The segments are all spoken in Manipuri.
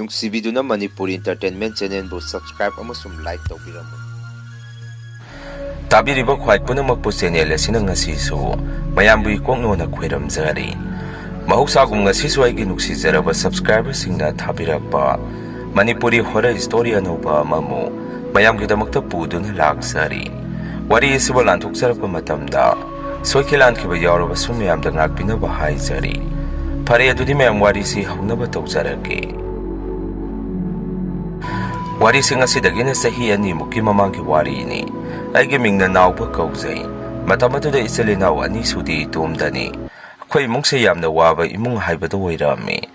ꯅꯨꯡꯁꯤꯕꯤꯗꯨꯅ ꯃꯅꯤꯄꯨꯔꯤ ꯏꯟꯇꯔꯇꯦꯟꯃꯦꯟ ꯆꯦꯅꯦꯜꯕꯨ ꯁꯕꯁꯀ꯭ꯔꯥꯏꯕ ꯑꯃꯁꯨꯡ ꯂꯥꯏꯛ ꯇꯧꯕꯤꯔꯝꯃꯨ ꯇꯥꯕꯤꯔꯤꯕ ꯈ꯭ꯋꯥꯏ ꯄꯨꯝꯅꯃꯛꯄꯨ ꯆꯦꯅꯦꯜ ꯑꯁꯤꯅ ꯉꯁꯤꯁꯨ ꯃꯌꯥꯝꯕꯨ ꯏꯀꯣꯛꯅꯣꯅ ꯈꯣꯏꯔꯝꯖꯔꯤ ꯃꯍꯧꯁꯥꯒꯨꯝ ꯉꯁꯤꯁꯨ ꯑꯩꯒꯤ ꯅꯨꯡꯁꯤꯖꯔꯕ ꯁꯕꯁꯀ꯭ꯔꯥꯏꯕꯔꯁꯤꯡꯅ ꯊꯥꯕꯤꯔꯛꯄ ꯃꯅꯤꯄꯨꯔꯤ ꯍꯣꯔꯔ ꯁ꯭ꯇꯣꯔꯤ ꯑꯅꯧꯕ ꯑꯃꯃꯨꯛ ꯃꯌꯥꯝꯒꯤꯗꯃꯛꯇ ꯄꯨꯗꯨꯅ ꯂꯥꯛꯆꯔꯤ ꯋꯥꯔꯤ ꯑꯁꯤꯕꯨ ꯂꯥꯟꯊꯣꯛꯆꯔꯛꯄ ꯃꯇꯝꯗ ꯁꯣꯏꯈꯤ ꯂꯥꯟꯈꯤꯕ ꯌꯥꯎꯔꯕꯁꯨ ꯃꯌꯥꯝꯗ ꯉꯥꯛꯄꯤꯅꯕ ꯍꯥꯏꯖꯔꯤ ꯐꯔꯦ ꯑꯗꯨꯗꯤ ꯃꯌꯥꯝ ꯋꯥꯔꯤꯁꯤ ꯍꯧꯅꯕ ꯇꯧꯖꯔꯒꯦ ꯋꯥꯔꯤꯁꯤꯡ ꯑꯁꯤꯗꯒꯤꯅ ꯆꯍꯤ 2ꯃꯨꯛꯀꯤ ꯃꯃꯥꯡꯒꯤ ꯋꯥꯔꯤꯅꯤ ꯑꯩꯒꯤ ꯃꯤꯡꯅ ꯅꯥꯎꯕ ꯀꯧꯖꯩ ꯃꯇꯝ ꯑꯗꯨꯗ ꯏꯆꯤꯜ ꯏꯅꯥꯎ 2 ꯁꯨꯗꯤ ꯏꯇꯣꯝꯗꯅꯤ ꯑꯩꯈꯣꯏ ꯏꯃꯨꯡꯁꯦ ꯌꯥꯝꯅ ꯋꯥꯕ ꯏꯃꯨꯡ ꯍꯥꯏꯕꯗꯨ ꯑꯣꯏꯔꯝꯃꯤ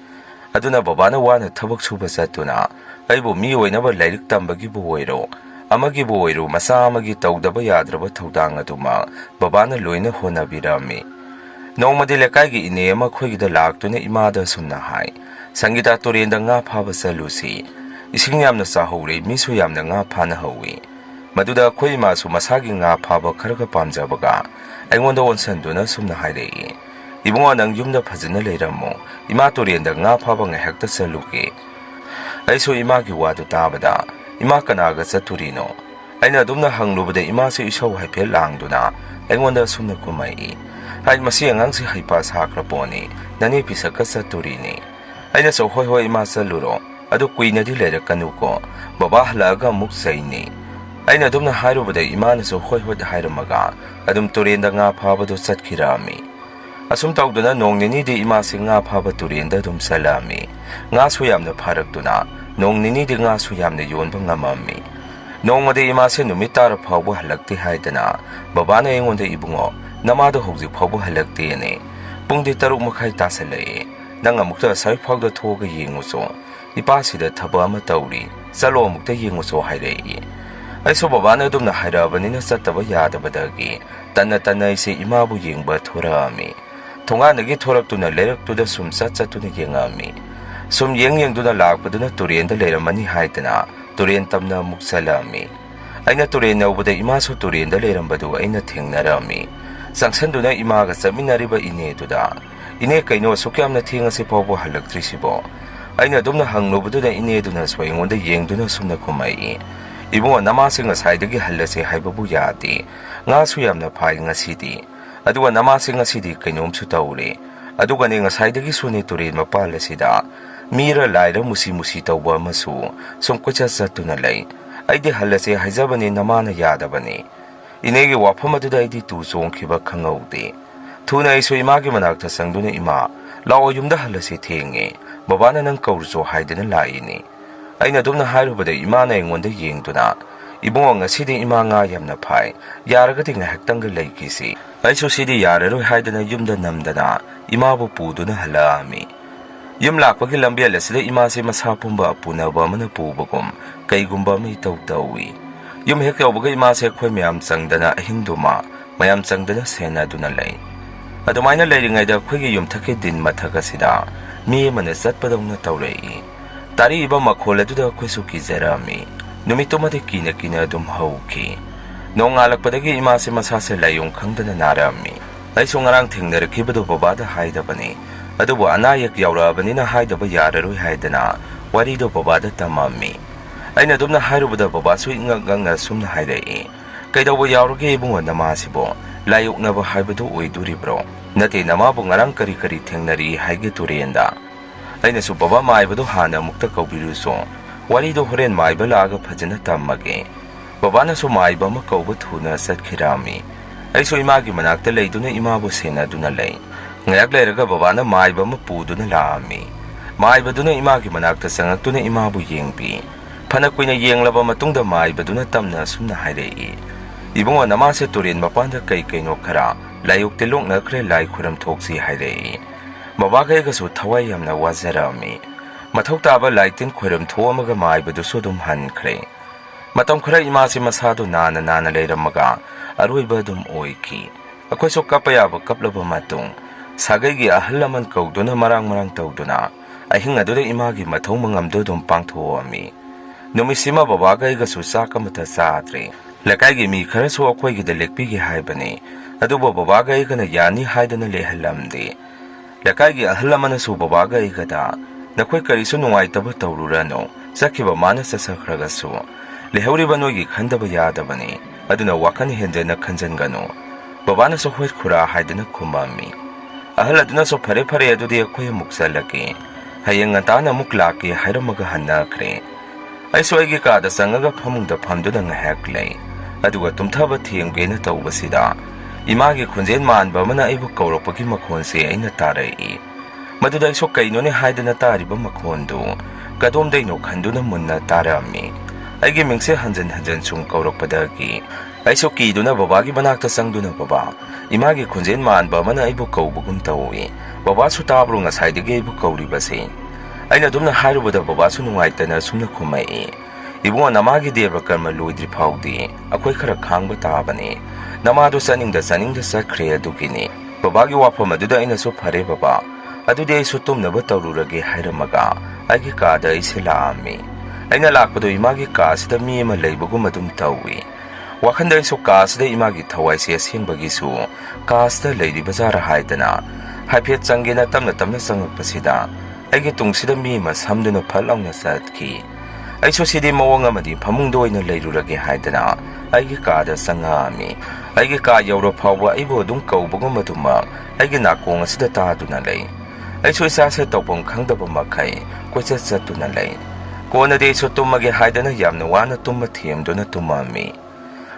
ꯑꯗꯨꯅ ꯕꯕꯥꯅ ꯋꯥꯅ ꯊꯕꯛ ꯁꯨꯕ ꯆꯠꯇꯨꯅ ꯑꯩꯕꯨ ꯃꯤ ꯑꯣꯏꯅꯕ ꯂꯥꯏꯔꯤꯛ ꯇꯝꯕꯒꯤꯕꯨ ꯑꯣꯏꯔꯣ ꯑꯃꯒꯤꯕꯨ ꯑꯣꯏꯔꯣ ꯃꯆꯥ ꯑꯃꯒꯤ ꯇꯧꯗꯕ ꯌꯥꯗ꯭ꯔꯕ ꯊꯧꯗꯥꯡ ꯑꯗꯨꯃꯛ ꯕꯕꯥꯅ ꯂꯣꯏꯅ ꯍꯣꯠꯅꯕꯤꯔꯝꯃꯤ ꯅꯣꯡꯃꯗꯤ ꯂꯩꯀꯥꯏꯒꯤ ꯏꯅꯦ ꯑꯃ ꯑꯩꯈꯣꯏꯒꯤꯗ ꯂꯥꯛꯇꯨꯅ ꯏꯃꯥꯗ ꯁꯨꯝꯅ ꯍꯥꯏ ꯁꯪꯒꯤꯇꯥ ꯇꯨꯔꯦꯟꯗ ꯉꯥ ꯐꯥꯕ ꯆꯠꯂꯨꯁꯤ 이싱 ꯌꯥꯝꯅ ꯆꯥꯍꯧꯔꯦ ꯃꯤꯁꯨ ꯌꯥꯝꯅ ꯉꯥ ꯐꯥꯅꯍꯧꯏ ꯃꯗꯨꯗ ꯑꯩꯈꯣꯏ ꯏꯃꯥꯁꯨ ꯃꯁꯥꯒꯤ ꯉꯥ ꯐꯥꯕ ꯈꯔꯒ ꯄꯥꯝꯖꯕꯒ ꯑꯩꯉꯣꯟꯗ ꯑꯣꯟꯁꯟꯗꯨꯅ ꯁꯨꯝꯅ ꯍꯥꯏꯔꯛꯏ 이봉아 ꯅꯪ ꯌꯨꯝꯗ ꯐꯖꯅ ꯂꯩꯔꯝꯃꯣ ꯏꯃꯥ ꯇꯨꯔꯦꯟꯗ ꯉꯥ ꯐꯥꯕ ꯉꯥꯏꯍꯥꯛꯇ ꯆꯠꯂꯨꯒꯦ ꯑꯩꯁꯨ 이마ꯒꯤ ꯋꯥꯗꯨ ꯇꯥꯕꯗ 이마 ꯀꯅꯥꯒ ꯆꯠꯇꯨꯔꯤꯅꯣ ꯑꯩꯅ ꯑꯗꯨꯝꯅ ꯍꯪꯂꯨꯕꯗ 이마ꯁꯦ ꯏꯁꯧ ꯍꯥꯏꯐꯦꯠ ꯂꯥꯡꯗꯨꯅ ꯑꯩꯉꯣꯟꯗ ꯁꯨꯝꯅ ꯀꯨꯝꯃꯛꯏ ꯍꯥꯏ ꯃꯁꯤ ꯑꯉꯥꯡꯁꯤ ꯍꯩꯄꯥ ꯁꯥꯈ꯭ꯔ ꯄꯣꯠꯅꯤ ꯅꯅꯦ ꯄꯤꯁꯛꯀ ꯆꯠꯇꯨꯔꯤꯅꯤ ꯑꯩꯅꯁꯨ ꯍꯣꯏ ꯍꯣꯏ 이마 ꯆꯠꯂꯨꯔꯣ ꯑꯗꯨ ꯀꯨꯏꯅꯗꯤ ꯂꯩꯔꯛꯀꯅꯨꯀꯣ ꯕꯕꯥ ꯍꯜꯂꯛꯑꯒ ꯑꯃꯨꯛ ꯆꯩꯅꯤ ꯑꯩꯅ ꯑꯗꯨꯝꯅ ꯍꯥꯏꯔꯨꯕꯗ 이마ꯅꯁꯨ ꯍꯣꯏ ꯍꯣꯏ ꯍꯥꯏꯔꯝꯃꯒ ꯑꯗꯨꯝ ꯇꯨꯔꯦꯟꯗ ꯉꯥ ꯐꯥꯕꯗꯨ ꯆꯠꯈꯤꯔꯝꯃꯤ ꯑꯁꯨꯝ ꯇꯧꯗꯨꯅ ꯅꯣꯡ ꯅꯤꯅꯤꯗꯤ 이마ꯁꯤ ꯉꯥ ꯐꯥꯕ ꯇꯨꯔꯦꯟꯗ ꯑꯗꯨꯝ ꯆꯠꯂꯝꯃꯤ ꯉꯥꯁꯨ ꯌꯥꯝꯅ ꯐꯥꯔꯛꯇꯨꯅ ꯅꯣꯡ ꯅꯤꯅꯤꯗꯤ ꯉꯥꯁꯨ ꯌꯥꯝꯅ ꯌꯣꯟꯕ ꯉꯝꯃꯝꯃꯤ ꯅꯣꯡꯃꯗꯤ 이마ꯁꯤ ꯅꯨꯃꯤꯠ ꯇꯥꯔ ꯐꯥꯎꯕ ꯍꯜꯂꯛꯇꯦ ꯍꯥꯏꯗꯅ ꯕꯕꯥꯅ ꯑꯩꯉꯣꯟꯗ 이봉어 ꯅꯃꯥꯗꯣ ꯍꯧꯖꯤꯛ ꯐꯥꯎꯕ ꯍꯜꯂꯛꯇꯦꯅꯦ ꯄꯨꯡꯗꯤ 6:30 ꯇꯥꯁꯜꯂꯛꯑꯦ ꯅꯪ ꯑꯃꯨꯛꯇ ꯑꯁꯥꯏ ꯐꯥꯎꯗ ꯊꯣꯛꯑꯒ ꯌꯦꯡꯉꯨꯆꯣ ꯏꯄꯥꯁꯤꯗ ꯊꯕꯛ ꯑꯃ ꯇꯧꯔꯤ ꯆꯠꯂꯣ ꯑꯃꯨꯛꯇ ꯌꯦꯡꯉꯨꯆꯣ ꯍꯥꯏꯔꯛꯏ ꯑꯩꯁꯨ ꯕꯕꯥꯅ ꯑꯗꯨꯝꯅ ꯍꯥꯏꯔꯛꯑꯕꯅꯤꯅ ꯆꯠꯇꯕ ꯌꯥꯗꯕꯗꯒꯤ ꯇꯟꯅ ꯑꯩꯁꯦ 이마ꯕꯨ ꯌꯦꯡꯕ ꯊꯣꯔꯛꯑꯝꯃꯤ ꯊꯣꯡꯒꯥꯟꯗꯒꯤ ꯊꯣꯔꯛꯇꯨꯅ ꯂꯩꯔꯛꯇꯨꯗ ꯁꯨꯝ ꯆꯠꯇꯨꯅ ꯌꯦꯡꯉꯝꯃꯤ ꯁꯨꯝ ꯌꯦꯡꯗꯨꯅ ꯂꯥꯛꯄꯗꯨꯅ ꯇꯨꯔꯦꯟꯗ ꯂꯩꯔꯝꯃꯅꯤ ꯍꯥꯏꯗꯅ ꯇꯨꯔꯦꯟ ꯇꯝꯅ ꯑꯃꯨꯛ ꯆꯠꯂꯝꯃꯤ ꯑꯩꯅ ꯇꯨꯔꯦꯟ ꯌꯧꯕꯗ 이마ꯁꯨ ꯇꯨꯔꯦꯟꯗ ꯂꯩꯔꯝꯕꯗꯨ ꯑꯩꯅ ꯊꯦꯡꯅꯔꯝꯃꯤ ꯆꯪꯁꯟꯗꯨꯅ 이마ꯒ ꯆꯠꯃꯤꯟꯅꯔꯤꯕ 이네ꯗꯨꯗ 이네 ꯀꯩꯅꯣ ꯑꯁꯨꯛ ꯌꯥꯝꯅ ꯊꯦꯡꯉꯁꯤ ꯐꯥꯎꯕ ꯍꯜꯂꯛꯇ꯭ꯔꯤꯁꯤꯕꯣ ꯑꯩꯅ ꯑꯗꯨꯝꯅ ꯍꯪꯂꯨꯕꯗꯨꯗ 이네ꯗꯨꯅꯁꯨ ꯑꯩꯉꯣꯟꯗ ꯌꯦꯡꯗꯨꯅ ꯁꯨꯝꯅ ꯈꯨꯝꯃꯛꯏ 이봉어 ꯅꯃꯥꯁꯤ ꯉꯁꯥꯏꯗꯒꯤ ꯍꯜꯂꯁꯦ ꯍꯥꯏꯕꯕꯨ ꯌꯥꯗꯦ ꯉꯥꯁꯨ ꯌꯥꯝꯅ ꯐꯥꯏ ꯉꯁꯤꯗꯤ ꯑꯗꯨꯒ ꯅꯃꯥꯁꯤ ꯉꯁꯤꯗꯤ ꯀꯩꯅꯣꯝꯁꯨ ꯇꯧꯔꯦ ꯑꯗꯨꯒꯅꯦ ꯉꯁꯥꯏꯗꯒꯤꯁꯨꯅꯦ ꯇꯨꯔꯦꯟ ꯃꯄꯥꯟ ꯑꯁꯤꯗ ꯃꯤꯔ ꯂꯥꯏꯔ ꯃꯨꯁꯤ ꯇꯧꯕ ꯑꯃꯁꯨ ꯁꯨꯝ ꯀꯣꯏꯆꯠ ꯆꯠꯇꯨꯅ ꯂꯩ ꯑꯩꯗꯤ ꯍꯜꯂꯁꯦ ꯍꯥꯏꯖꯕꯅꯤ ꯅꯃꯥꯅ ꯌꯥꯗꯕꯅꯤ 이네ꯒꯤ ꯋꯥꯐꯝ ꯑꯗꯨꯗ ꯑꯩꯗꯤ ꯇꯨ ꯆꯣꯡꯈꯤꯕ ꯈꯪꯍꯧꯗꯦ ꯊꯨꯅ ꯑꯩꯁꯨ 이마ꯒꯤ ꯃꯅꯥꯛꯇ ꯆꯪꯗꯨꯅ 이마 ꯂꯥꯛꯑꯣ ꯌꯨꯝꯗ ꯍꯜꯂꯁꯤ ꯊꯦꯡꯉꯦ ꯕꯕꯥꯅ ꯅꯪ ꯀꯧꯔꯨꯆꯣ ꯍꯥꯏꯗꯅ ꯂꯥꯛꯏꯅꯤ ꯑꯩꯅ ꯑꯗꯨꯝꯅ ꯍꯥꯏꯔꯨꯕꯗ 이마ꯅ ꯑꯩꯉꯣꯟꯗ ꯌꯦꯡꯗꯨꯅ 이봉어 ꯉꯁꯤꯗꯤ 이마 ꯉꯥ ꯌꯥꯝꯅ ꯐꯥꯏ ꯌꯥꯔꯒꯗꯤ ꯉꯥꯏꯍꯥꯛꯇꯪꯒ ꯂꯩꯈꯤꯁꯤ ꯑꯩꯁꯨ ꯁꯤꯗꯤ ꯌꯥꯔꯔꯣꯏ ꯍꯥꯏꯗꯅ ꯌꯨꯝꯗ ꯅꯝꯗꯅ 이마ꯕꯨ ꯄꯨꯗꯨꯅ ꯍꯜꯂꯛꯑꯝꯃꯤ ꯌꯨꯝ ꯂꯥꯛꯄꯒꯤ ꯂꯝꯕꯦꯜ ꯑꯁꯤꯗ 이마ꯁꯤ ꯃꯁꯥ ꯄꯨꯝꯕ ꯑꯄꯨꯅꯕ ꯑꯃꯅ ꯄꯨꯕꯒꯨꯝ ꯀꯩꯒꯨꯝꯕ ꯑꯃ ꯏꯇꯧ ꯇꯧꯏ ꯌꯨꯝ ꯍꯦꯛ ꯌꯧꯕꯒ 이마ꯁꯤ ꯑꯩꯈꯣꯏ ꯃꯌꯥꯝ ꯆꯪꯗꯅ ꯑꯍꯤꯡꯗꯨꯃ ꯃꯌꯥꯝ ꯆꯪꯗꯅ ꯁꯦꯟꯅꯗꯨꯅ ꯂꯩ ꯑꯗꯨꯃꯥꯏꯅ ꯂꯩꯔꯤꯉꯩꯗ ꯑꯩꯈꯣꯏꯒꯤ ꯌꯨꯝꯊꯛꯀꯤ ꯗꯤꯟ ꯃꯊꯛ ꯑꯁꯤꯗ ꯃꯤ ꯑꯃꯅ ꯆꯠꯄꯗꯧꯅ ꯇꯧꯔꯛꯏ ꯇꯥꯔꯛꯏꯕ ꯃꯈꯣꯜ ꯑꯗꯨꯗ ꯑꯩꯈꯣꯏꯁꯨ ꯀꯤꯖꯔꯝꯃꯤ ꯅꯨꯃꯤꯠꯇꯨꯃꯗꯤ ꯀꯤꯅ ꯑꯗꯨꯝ ꯍꯧꯈꯤ ꯅꯣꯡꯉꯥꯜꯂꯛꯄꯗꯒꯤ 이마ꯁꯤ ꯃꯁꯥꯁꯦ ꯂꯥꯏꯑꯣꯡ ꯈꯪꯗꯅ ꯅꯥꯔꯝꯃꯤ ꯑꯩꯁꯨ ꯉꯔꯥꯡ ꯊꯦꯡꯅꯔꯛꯈꯤꯕꯗꯨ ꯕꯕꯥꯗ ꯍꯥꯏꯗꯕꯅꯤ ꯑꯗꯨꯕꯨ ꯑꯅꯥ ꯑꯌꯦꯛ ꯌꯥꯎꯔꯛꯑꯕꯅꯤꯅ ꯍꯥꯏꯗꯕ ꯌꯥꯔꯔꯣꯏ ꯍꯥꯏꯗꯅ ꯋꯥꯔꯤꯗꯣ ꯕꯕꯥꯗ ꯇꯝꯃꯝꯃꯤ ꯑꯩꯅ ꯑꯗꯨꯝꯅ ꯍꯥꯏꯔꯨꯕꯗ ꯕꯕꯥꯁꯨ ꯏꯉꯛꯉꯛꯅ ꯁꯨꯝꯅ ꯍꯥꯏꯔꯛꯏ ꯀꯩꯗꯧꯕ ꯌꯥꯎꯔꯒꯦ 이봉어 ꯅꯃꯥꯁꯤꯕꯣ ꯂꯥꯏꯌꯣꯛꯅꯕ ꯍꯥꯏꯕꯗꯨ ꯑꯣꯏꯗꯣꯔꯤꯕ꯭ꯔꯣ ꯅꯠꯇꯦ ꯅꯃꯥꯕꯨ ꯉꯔꯥꯡ ꯀꯔꯤ ꯊꯦꯡꯅꯔꯤ ꯍꯥꯏꯒꯦ ꯇꯨꯔꯦꯟꯗ ꯑꯩꯅꯁꯨ ꯕꯕꯥ ꯃꯥꯏꯕꯗꯣ ꯍꯥꯟꯅ ꯑꯃꯨꯛꯇ ꯀꯧꯕꯤꯔꯨꯆꯣ ꯋꯥꯔꯤꯗꯣ ꯍꯣꯔꯦꯟ ꯃꯥꯏꯕ ꯂꯥꯛꯑꯒ ꯐꯖꯅ ꯇꯝꯃꯒꯦ ꯕꯕꯥꯅꯁꯨ ꯃꯥꯏꯕ ꯑꯃ ꯀꯧꯕ ꯊꯨꯅ ꯆꯠꯈꯤꯔꯝꯃꯤ ꯑꯩꯁꯨ 이마ꯒꯤ ꯃꯅꯥꯛꯇ ꯂꯩꯗꯨꯅ 이마ꯕꯨ ꯁꯦꯟꯅꯗꯨꯅ ꯂꯩ ꯉꯥꯏꯍꯥꯛ ꯂꯩꯔꯒ ꯕꯕꯥꯅ ꯃꯥꯏꯕ ꯑꯃ ꯄꯨꯗꯨꯅ ꯂꯥꯛꯑꯝꯃꯤ ꯃꯥꯏꯕꯗꯨꯅ 이마ꯒꯤ ꯃꯅꯥꯛꯇ ꯆꯪꯉꯛꯇꯨꯅ 이마ꯕꯨ ꯌꯦꯡꯕꯤ ꯐꯅ ꯀꯨꯏꯅ ꯌꯦꯡꯂꯕ ꯃꯇꯨꯡꯗ ꯃꯥꯏꯕꯗꯨꯅ ꯇꯝꯅ ꯁꯨꯝꯅ ꯍꯥꯏꯔꯛꯏ 이봉어 ꯅꯃꯥꯁꯦ ꯇꯨꯔꯦꯟ ꯃꯄꯥꯟꯗ ꯀꯩꯅꯣ ꯈꯔ ꯂꯥꯏꯌꯣꯛ ꯇꯤꯜꯂꯣꯛꯅꯈ꯭ꯔꯦ ꯂꯥꯏ ꯈꯨꯔꯝꯊꯣꯛꯁꯤ ꯍꯥꯏꯔꯛꯏ ꯕꯕꯥꯒ ꯑꯩꯒꯁꯨ ꯊꯋꯥꯏ ꯌꯥꯝꯅ ꯋꯥꯖꯔꯝꯃꯤ ꯃꯊꯧ ꯇꯥꯕ ꯂꯥꯏ ꯇꯤꯟ ꯈꯣꯏꯔꯝ ꯊꯣꯛꯑꯝꯃꯒ ꯃꯥꯏꯕꯗꯨꯁꯨ ꯑꯗꯨꯝ ꯍꯟꯈ꯭ꯔꯦ ꯃꯇꯝ ꯈꯔ 이마ꯁꯤ ꯃꯁꯥꯗꯨ ꯅꯥꯅ ꯂꯩꯔꯝꯃꯒ ꯑꯔꯣꯏꯕ ꯑꯗꯨꯝ ꯑꯣꯏꯈꯤ ꯑꯩꯈꯣꯏꯁꯨ ꯀꯞꯄ ꯌꯥꯕ ꯀꯞꯂꯕ ꯃꯇꯨꯡ ꯁꯥꯒꯩꯒꯤ ꯑꯍꯜ ꯂꯃꯟ ꯀꯧꯗꯨꯅ ꯃꯔꯥꯡ ꯇꯧꯗꯨꯅ ꯑꯍꯤꯡ ꯑꯗꯨꯗ 이마ꯒꯤ ꯃꯊꯧ ꯃꯉꯝꯗꯨ ꯑꯗꯨꯝ ꯄꯥꯡꯊꯣꯛꯑꯝꯃꯤ ꯅꯨꯃꯤꯠꯁꯤꯃ ꯕꯕꯥꯒ ꯑꯩꯒꯁꯨ ꯆꯥꯛ ꯑꯃꯠꯇ ꯆꯥꯗ꯭ꯔꯦ ꯂꯩꯀꯥꯏꯒꯤ ꯃꯤ ꯈꯔꯁꯨ ꯑꯩꯈꯣꯏꯒꯤꯗ ꯂꯦꯛꯄꯤꯒꯦ ꯍꯥꯏꯕꯅꯤ ꯑꯗꯨꯕꯨ ꯕꯕꯥꯒ ꯑꯩꯒꯅ ꯌꯥꯅꯤ ꯍꯥꯏꯗꯅ ꯂꯦꯛꯍꯜꯂꯝꯗꯦ ꯂꯩꯀꯥꯏꯒꯤ ꯑꯍꯜ ꯂꯃꯟꯅꯁꯨ ꯕꯕꯥꯒ ꯑꯩꯒꯗ Nakoi karisu nungaitaba taururano, sakhiba mana sasakragasu. Lehuriba noigi khandaba yadabani, aduna wakani hendena khanjangano. Babana so hoit khura haidana khumami. Ahal aduna so phare phare adudi akhoi muksalaki. Hayeng ngantana muklaki hairamaga hannakre. Aiso aigi kada sangaga phamungda phamduna ngahak lei. Aduga tumthaba thiengena tawbasida. Imagi khunjen manba mana aibu kauropaki makhonse aina tarai. Maduda aiso kainone haidana tariba makhondu. Kadomdaino khanduna munna tarami. Aigi mingse hanjan sung kauroppadagi. Aiso kiduna babagi manakta sangduna baba. Imagi khunjen manba mana aibu kaubagum tawi. Baba su tabru ngasaidagi aibu kauribase. Aina dumna hairubada baba su nungaitana sumna khumai. Ibunga namagi deba karma loidri phawdi. Akhoi khara khangba tabani. Namadu saningda sakre adugini. Babagi wafam aduda aina su phare baba. Adudi aiso tumnaba tawrurage hairamaga. Aigi kada aise laami. Aina lakpado imagi kaasida mi ama leibagum adum tawi. Wakhanda aiso kaasida imagi thawaisi asengbagisu. Kaasida leiri bazara haidana. Haiphet changena tamna sangakpasida. Aigi tungsida mi ama samduna phalawna satki. Aiso sidi mawang amadi phamungdo oina leirurage haidana. Aigi kaada sangami. Aigi ka yauro phawba aibo adum kaubagum aduma. Aigi nakong asida taaduna lei. Aiso isasa tawpam khangdaba makai. Koichat chatuna lei. Kona de so tumage haidana yamna wana tumma thiemduna tumami.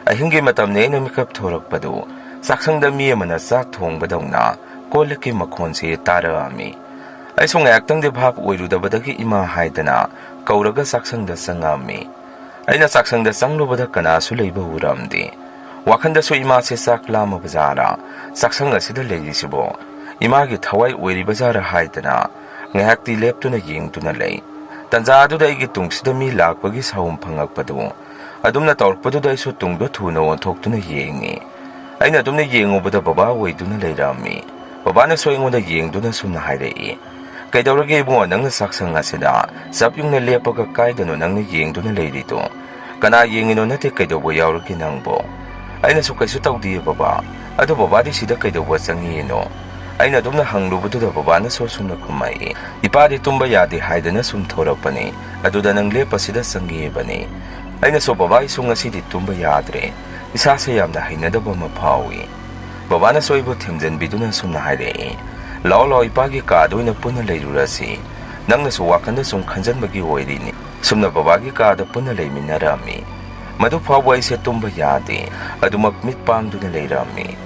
Ahingi matamne aina mikap thorakpadu. Saksangda mi amana sak thongbadawna. Kolaki makhonse tarami. Aiso ngayaktangde bhap oirudabadagi ima haidana. Kauraga saksangda sangami. Aina saksangda sanglubada kanasu leiba uramdi. Wakhanda so ima se sak lama bazara. Saksanga sida leisibo. Imagi thawai oiri bazara haidana. Ngayakti leptuna yengtuna lei. Tanzadu aigi tungsida mi lakpagi sawum phangakpadu. Adumna tawrkpadu aiso tungdo thuna onthoktuna yengi. Aina adumna yengubada baba oiduna leirami. Babana so ingoda yengduna sumna hairei. Kaidawrage ibunga nangna saksang asida sapyungna lepaga kaidano nangna yengduna leirito. Kana yengino nate kaidawba yaurage nangbo. Aina so kaisu tawdiye baba. Ado babadi sida kaidawba changiyeno. Aina dumna hanglubaduna babana so sumna khumai. Ipadi tumba yade haidana sum thorakpani. Aduda nang lepasida sangiyebani. Aina so baba iso ngasidi tumba yadre. Isasa yamna hainadaba maphawi. Babana so ibo themjanbiduna sumna hairei. Lao ipagi kaado ina puna leirurasi. Nangna so wakanda sum khanjanbagi oirini. Sumna babagi kaada puna leiminarami. Madu phawba ise tumba yade. Adumak mitpangduna leirami.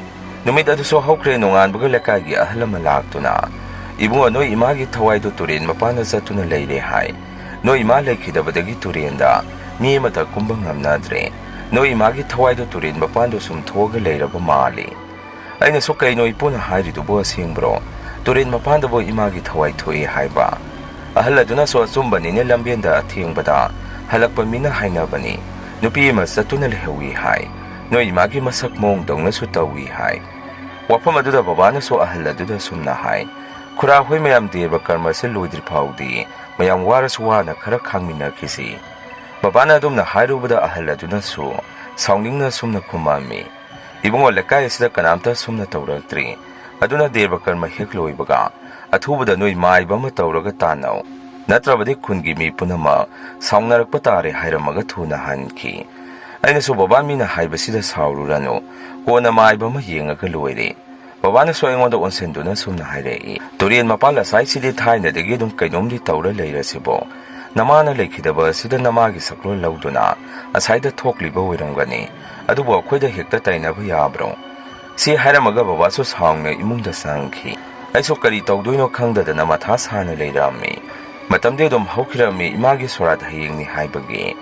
Numid adu so haukre nonganbaga lekagi ahalama laktuna. Ibunga no imagi thawaido turin mapana zatuna leire hai. No ima lekhidabadagi turenda. Mi mata kumbang ngamnadre. No imagi thawaido turin mapando sum thoga leiraba mali. Aina so kaino ipuna hairidubo asengbro. Turin mapandabo imagi thawai thoi haiba. Ahaladuna so asumba nine lambienda athengbada. Halakpa mina hainabani. Nupi ima satuna lehawi hai. No imagi masak mong dongna su tawi hai. Wafam aduda babana so ahaladuda sumna hai. Khura hoi mayam deba karma se loidri phawdi. Mayam waras wana khara khangmina kisi. Babana adumna hairubada ahaladuna so. Sauningna sumna khumami. Ibungo lekai sida kanamta sumna tawraktri. Aduna deba karma hekloibaga. Athubada noi maibama tawraga tanau. Natrabadi khungi mi punama. Saungnarakpa tare hairamaga thuna hanki. Aina so baba mina haibasida saururano. Kona maibama yengaga loire. Babana so ingoda onsenduna sumna hairei. Turien mapala saisidi thaina degi dum kainomdi tawra leirasibo. Namana lekhidaba sida namagi saklo lauduna. Asaida thokliba oiramgani. Adubo akhoi hekta tainaba yabro. Si hairamaga baba so saungna imungda sangki. Aiso kari tawdoino khangdadana matha sana leirami. Matamde dum haukirami imagi sorat hayengni haibagi.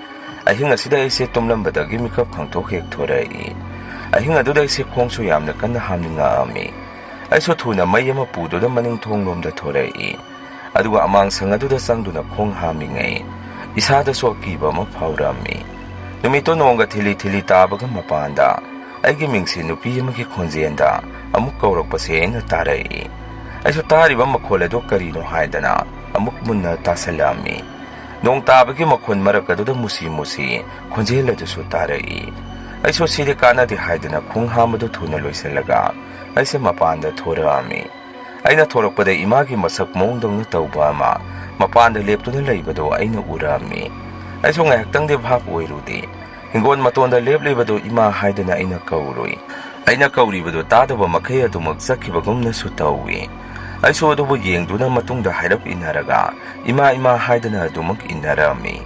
Ahing asida aise tumlambadagi mikap khangthok hek thorai. Ahing aduda aise khongso yamna kanna hamninga ami. Aiso thuna mai ama pudoda maning thonglomda thorai. Aduga amang sangaduda sangduna khong hamingai. Isada so kiba ma phawrami. Numito nonga thili tabaga mapanda. Aigi mingsi nupi amagi khonjenda amuk kaurakpase aina tarai. Aiso tariba makholado karino haidana amuk munna tasalami. Nong tabagi makhon marakaduda musi khonjeladu tarai. Aiso sidi kanadi haidana khung hamadu thuna loisalaga. Aise mapanda thorami. Aina thorakpada imagi masak mongdongna tawba ama ꯃꯄꯥꯟꯗ ꯂꯦꯞꯇꯨꯅ ꯂꯩꯕꯗꯣ ꯑꯩꯅ ꯎꯔꯝꯃꯤ꯫ ꯑꯩꯁꯨ ꯉꯥꯏꯍꯥꯛꯇꯪꯗꯤ ꯚꯥꯞ ꯑꯣꯏꯔꯨꯗꯦ꯫ ꯍꯤꯡꯒꯣꯜ ꯃꯇꯣꯟꯗ ꯂꯦꯞꯂꯤꯕꯗꯨ ꯏꯃꯥ ꯍꯥꯏꯗꯨꯅ ꯑꯩꯅ ꯀꯧꯔꯨꯏ꯫ ꯑꯩꯅ ꯀꯧꯔꯤꯕꯗꯨ ꯇꯥꯗꯕ ꯃꯈꯩ ꯑꯗꯨꯃꯛ ꯆꯠꯈꯤꯕꯒꯨꯝꯅꯁꯨ ꯇꯧꯏ꯫ ꯑꯩꯁꯨ ꯑꯗꯨꯕꯨ ꯌꯦꯡꯗꯨꯅ ꯃꯇꯨꯡꯗ ꯍꯥꯏꯔꯞ ꯏꯟꯅꯔꯒ ꯏꯃꯥ ꯏꯃꯥ ꯍꯥꯏꯗꯨꯅ ꯑꯗꯨꯃꯛ ꯏꯟꯅꯔꯝꯃꯤ꯫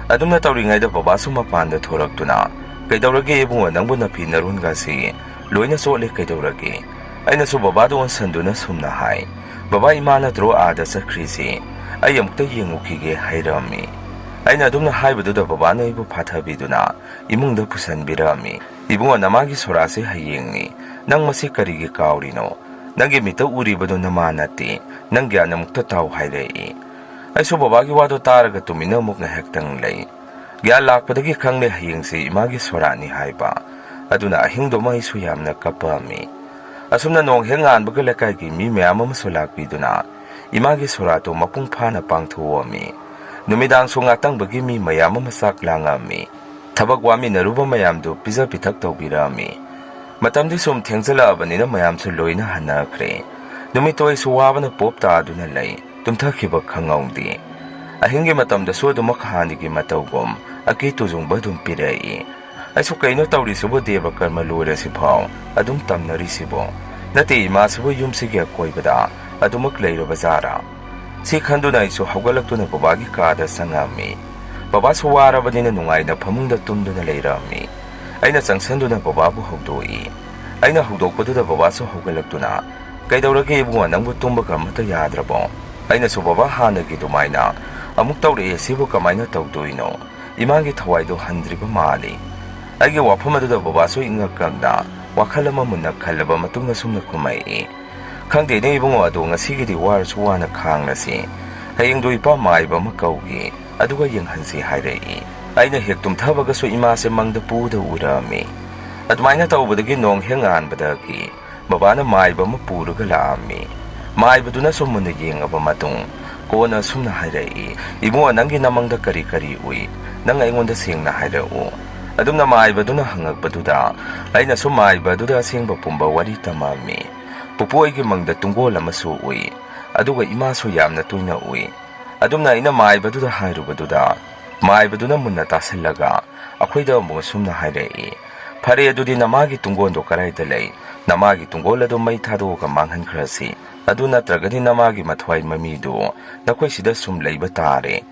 ꯑꯗꯨꯝꯅ ꯇꯧꯔꯤꯉꯩꯗ ꯕꯕꯥꯁꯨ ꯃꯄꯥꯟꯗ ꯊꯣꯔꯛꯇꯨꯅ "ꯀꯩꯗꯧꯔꯒꯦ ꯏꯕꯨꯡꯉꯣ, ꯅꯪꯕꯨ ꯅꯐꯤ ꯅꯔꯣꯟꯒꯁꯤ ꯂꯣꯏꯅ ꯆꯣꯠꯂꯦ, ꯀꯩꯗꯧꯔꯒꯦ?" ꯑꯩꯅꯁꯨ ꯕꯕꯥꯗ ꯑꯣꯟꯁꯟꯗꯨꯅ ꯁꯨꯝꯅ ꯍꯥꯏ, "ꯕꯕꯥ, ꯏꯃꯥ ꯅꯠꯇ꯭ꯔꯣ ꯑꯥꯗ ꯆꯠꯈ꯭ꯔꯤꯁꯤ? ꯑꯩ ꯑꯃꯨꯛꯇ ꯌꯦꯡꯉꯨꯈꯤꯒꯦ" ꯍꯥꯏꯔꯝꯃꯤ꯫ ꯑꯩꯅ ꯑꯗꯨꯝꯅ ꯍꯥꯏꯕꯗꯨꯗ ꯕꯕꯥꯅ ꯑꯩꯕꯨ ꯐꯥꯊꯕꯤꯗꯨꯅ ꯏꯃꯨꯡꯗ ꯄꯨꯁꯟꯕꯤꯔꯝꯃꯤ꯫ "ꯏꯕꯨꯡꯉꯣ, ꯅꯃꯥꯒꯤ ꯁꯣꯔꯥꯠꯁꯦ ꯍꯌꯦꯡꯅꯤ. ꯅꯪ ꯃꯁꯤ ꯀꯔꯤꯒꯤ ꯀꯥꯎꯔꯤꯅꯣ? ꯅꯪꯒꯤ ꯃꯤꯠꯇ ꯎꯔꯤꯕꯗꯨ ꯅꯃꯥ ꯅꯠꯇꯦ, ꯅꯪ ꯒ꯭ꯌꯥꯟ ꯑꯃꯨꯛꯇ ꯇꯥꯎ" ꯍꯥꯏꯔꯛꯏ꯫ ꯑꯩꯁꯨ ꯕꯕꯥꯒꯤ ꯋꯥꯗꯣ ꯇꯥꯔꯒ ꯇꯨꯃꯤꯟꯅ ꯑꯃꯨꯛ ꯉꯥꯏꯍꯥꯛꯇꯪ ꯂꯩ꯫ ꯒ꯭ꯌꯥꯟ ꯂꯥꯛꯄꯗꯒꯤ ꯈꯪꯂꯦ ꯍꯌꯦꯡꯁꯤ ꯏꯃꯥꯒꯤ ꯁꯣꯔꯥꯠꯅꯤ ꯍꯥꯏꯕ꯫ ꯑꯗꯨꯅ ꯑꯍꯤꯡꯗꯨꯃ ꯑꯩꯁꯨ ꯌꯥꯝꯅ ꯀꯞꯄꯝꯃꯤ꯫ ꯑꯁꯨꯝꯅ ꯅꯣꯡ ꯍꯦꯛ ꯉꯥꯟꯕꯒ ꯂꯩꯀꯥꯏꯒꯤ ꯃꯤ ꯃꯌꯥꯝ ꯑꯃꯁꯨ ꯂꯥꯛꯄꯤꯗꯨꯅ ꯏꯃꯥꯒꯤ ꯁꯣꯔꯥꯠꯇꯨ ꯃꯄꯨꯡ ꯐꯥꯅ ꯄꯥꯡꯊꯣꯛꯑꯝꯃꯤ꯫ ꯅꯨꯃꯤꯗꯥꯡꯁꯨ ꯉꯥꯇꯪꯕꯒꯤ ꯃꯤ ꯃꯌꯥꯝ ꯑꯃ ꯆꯥꯛ ꯂꯥꯡꯉꯝꯃꯤ꯫ ꯊꯕꯛ ꯋꯥꯃꯤꯟꯅꯔꯨꯕ ꯃꯌꯥꯝꯗꯨ ꯄꯤꯖ ꯄꯤꯊꯛ ꯇꯧꯕꯤꯔꯝꯃꯤ꯫ ꯃꯇꯝꯗꯤ ꯁꯨꯝ ꯊꯦꯡꯖꯜꯂꯛꯑꯕꯅꯤꯅ ꯃꯌꯥꯝꯁꯨ ꯂꯣꯏꯅ ꯍꯟꯅꯈ꯭ꯔꯦ꯫ ꯅꯨꯃꯤꯠꯇꯣ ꯑꯩꯁꯨ ꯋꯥꯕꯅ ꯄꯣꯞ ꯇꯥꯗꯨꯅ ꯂꯩ, ꯇꯨꯝꯊꯈꯤꯕ ꯈꯪꯍꯧꯗꯦ꯫ ꯑꯍꯤꯡꯒꯤ ꯃꯇꯝꯗꯁꯨ ꯑꯗꯨꯃꯛ ꯍꯥꯟꯅꯒꯤ ꯃꯇꯧꯒꯨꯝ ꯑꯀꯤ ꯇꯨꯖꯨꯡꯕ ꯑꯗꯨꯝ ꯄꯤꯔꯛꯏ꯫ ꯑꯩꯁꯨ ꯀꯩꯅꯣ ꯇꯧꯔꯤꯁꯤꯕꯨ, ꯗꯦꯕ ꯀꯔꯃ ꯂꯣꯏꯔꯁꯤꯐꯥꯎ ꯑꯗꯨꯝ ꯇꯝꯅꯔꯤꯁꯤꯕꯣ? ꯅꯠꯇꯦ, ꯏꯃꯥꯁꯤꯕꯨ ꯌꯨꯝꯁꯤꯒꯤ ꯑꯀꯣꯏꯕꯗ ꯑꯗꯨꯃꯛ ꯂꯩꯔꯕꯖꯥꯔꯥ? ꯁꯤ ꯈꯟꯗꯨꯅ ꯑꯩꯁꯨ ꯍꯧꯒꯠꯂꯛꯇꯨꯅ ꯕꯕꯥꯒꯤ ꯀꯥꯗ ꯆꯪꯉꯝꯃꯤ꯫ ꯕꯕꯥꯁꯨ ꯋꯥꯔꯕꯅꯤꯅ ꯅꯨꯡꯉꯥꯏꯅ ꯐꯃꯨꯡꯗ ꯇꯨꯝꯗꯨꯅ ꯂꯩꯔꯝꯃꯤ꯫ ꯑꯩꯅ ꯆꯪꯁꯟꯗꯨꯅ ꯕꯕꯥꯕꯨ ꯍꯧꯗꯣꯛꯏ꯫ ꯑꯩꯅ ꯍꯧꯗꯣꯛꯄꯗꯨꯗ ꯕꯕꯥꯁꯨ ꯍꯧꯒꯠꯂꯛꯇꯨꯅ "ꯀꯩꯗꯧꯔꯒꯦ ꯏꯕꯨꯡꯉꯣ, ꯅꯪꯕꯨ ꯇꯨꯝꯕꯒ ꯑꯃꯠꯇ ꯌꯥꯗ꯭ꯔꯕꯣ?" ꯑꯩꯅꯁꯨ "ꯕꯕꯥ, ꯍꯥꯟꯅꯒꯤ ꯑꯗꯨꯃꯥꯏꯅ ꯑꯃꯨꯛ ꯇꯧꯔꯛꯑꯦ, ꯁꯤꯕꯨ ꯀꯃꯥꯏꯅ ꯇꯧꯗꯣꯏꯅꯣ? ꯏꯃꯥꯒꯤ ꯊꯋꯥꯏꯗꯣ ꯍꯟꯗ꯭ꯔꯤꯕ ꯃꯥꯜꯂꯤ." ꯑꯩꯒꯤ ꯋꯥꯐꯝ ꯑꯗꯨꯗ ꯕꯕꯥꯁꯨ ꯏꯪꯉꯛꯀꯟꯗ ꯋꯥꯈꯜ ꯑꯃ ꯃꯨꯟꯅ ꯈꯜꯂꯕ ꯃꯇꯨꯡꯗ ꯁꯨꯝꯅ ꯈꯨꯝꯃꯛꯏ, "ꯈꯪꯗꯦꯅꯦ ꯏꯕꯨꯡꯉꯣ, ꯑꯗꯣ ꯉꯁꯤꯒꯤꯗꯤ ꯋꯥꯔꯁꯨ ꯋꯥꯅ ꯈꯥꯡꯂꯁꯤ. ꯍꯌꯦꯡꯗꯣ ꯏꯄꯥ ꯃꯥꯏꯕ ꯑꯃ ꯀꯧꯒꯦ, ꯑꯗꯨꯒ ꯌꯦꯡꯍꯟꯁꯤ" ꯍꯥꯏꯔꯛꯏ꯫ ꯑꯩꯅ ꯍꯦꯛ ꯇꯨꯝꯊꯕꯒꯁꯨ ꯏꯃꯥꯁꯦ ꯃꯪꯗ ꯄꯨꯗ ꯎꯔꯝꯃꯤ꯫ ꯑꯗꯨꯃꯥꯏꯅ ꯇꯧꯕꯗꯒꯤ ꯅꯣꯡ ꯍꯦꯛ ꯉꯥꯟꯕꯗꯒꯤ ꯕꯕꯥꯅ ꯃꯥꯏꯕ ꯑꯃ ꯄꯨꯔꯒ ꯂꯥꯛꯑꯝꯃꯤ꯫ ꯃꯥꯏꯕꯗꯨꯅꯁꯨ ꯃꯨꯟꯅ ꯌꯦꯡꯉꯕ ꯃꯇꯨꯡ ꯀꯣꯟꯅ ꯁꯨꯝꯅ ꯍꯥꯏꯔꯛꯏ, "ꯏꯕꯨꯡꯉꯣ, ꯅꯪꯒꯤ ꯅꯃꯪꯗ ꯀꯔꯤ ꯀꯔꯤ ꯎꯏ? ꯅꯪ ꯑꯩꯉꯣꯟꯗ ꯁꯦꯡꯅ ꯍꯥꯏꯔꯛꯎ." ꯑꯗꯨꯝꯅ ꯃꯥꯏꯕꯗꯨꯅ ꯍꯪꯉꯛꯄꯗꯨꯗ ꯑꯩꯅꯁꯨ ꯃꯥꯏꯕꯗꯨꯗ ꯑꯁꯦꯡꯕ ꯄꯨꯝꯕ ꯋꯥꯔꯤ ꯇꯝꯃꯝꯃꯤ꯫ "ꯄꯨꯄꯨ, ꯑꯩꯒꯤ ꯃꯪꯗ ꯇꯨꯡꯒꯣꯜ ꯑꯃꯁꯨ ꯎꯏ, ꯑꯗꯨꯒ ꯏꯃꯥꯁꯨ ꯌꯥꯝꯅ ꯇꯣꯏꯅ ꯎꯏ." ꯑꯗꯨꯝꯅ ꯑꯩꯅ ꯃꯥꯏꯕꯗꯨꯗ ꯍꯥꯏꯔꯨꯕꯗꯨꯗ ꯃꯥꯏꯕꯗꯨꯅ ꯃꯨꯟꯅ ꯇꯥꯁꯜꯂꯒ ꯑꯩꯈꯣꯏꯗ ꯑꯃꯨꯛ ꯁꯨꯝꯅ ꯍꯥꯏꯔꯛꯏ, "ꯐꯔꯦ, ꯑꯗꯨꯗꯤ ꯅꯃꯥꯒꯤ ꯇꯨꯡꯒꯣꯟꯗꯣ ꯀꯗꯥꯏꯗ ꯂꯩ? ꯅꯃꯥꯒꯤ ꯇꯨꯡꯒꯣꯜ ꯑꯗꯨ ꯃꯩ ꯊꯥꯗꯣꯛꯑꯒ ꯃꯥꯡꯍꯟꯈ꯭ꯔꯁꯤ. ꯑꯗꯨ ꯅꯠꯇ꯭ꯔꯒꯗꯤ ꯅꯃꯥꯒꯤ ꯃꯊ꯭ꯋꯥꯏ ꯃꯃꯤꯗꯨ ꯅꯈꯣꯏ ꯁꯤꯗ ꯁꯨꯝ ꯂꯩꯕ ꯇꯥꯔꯦ."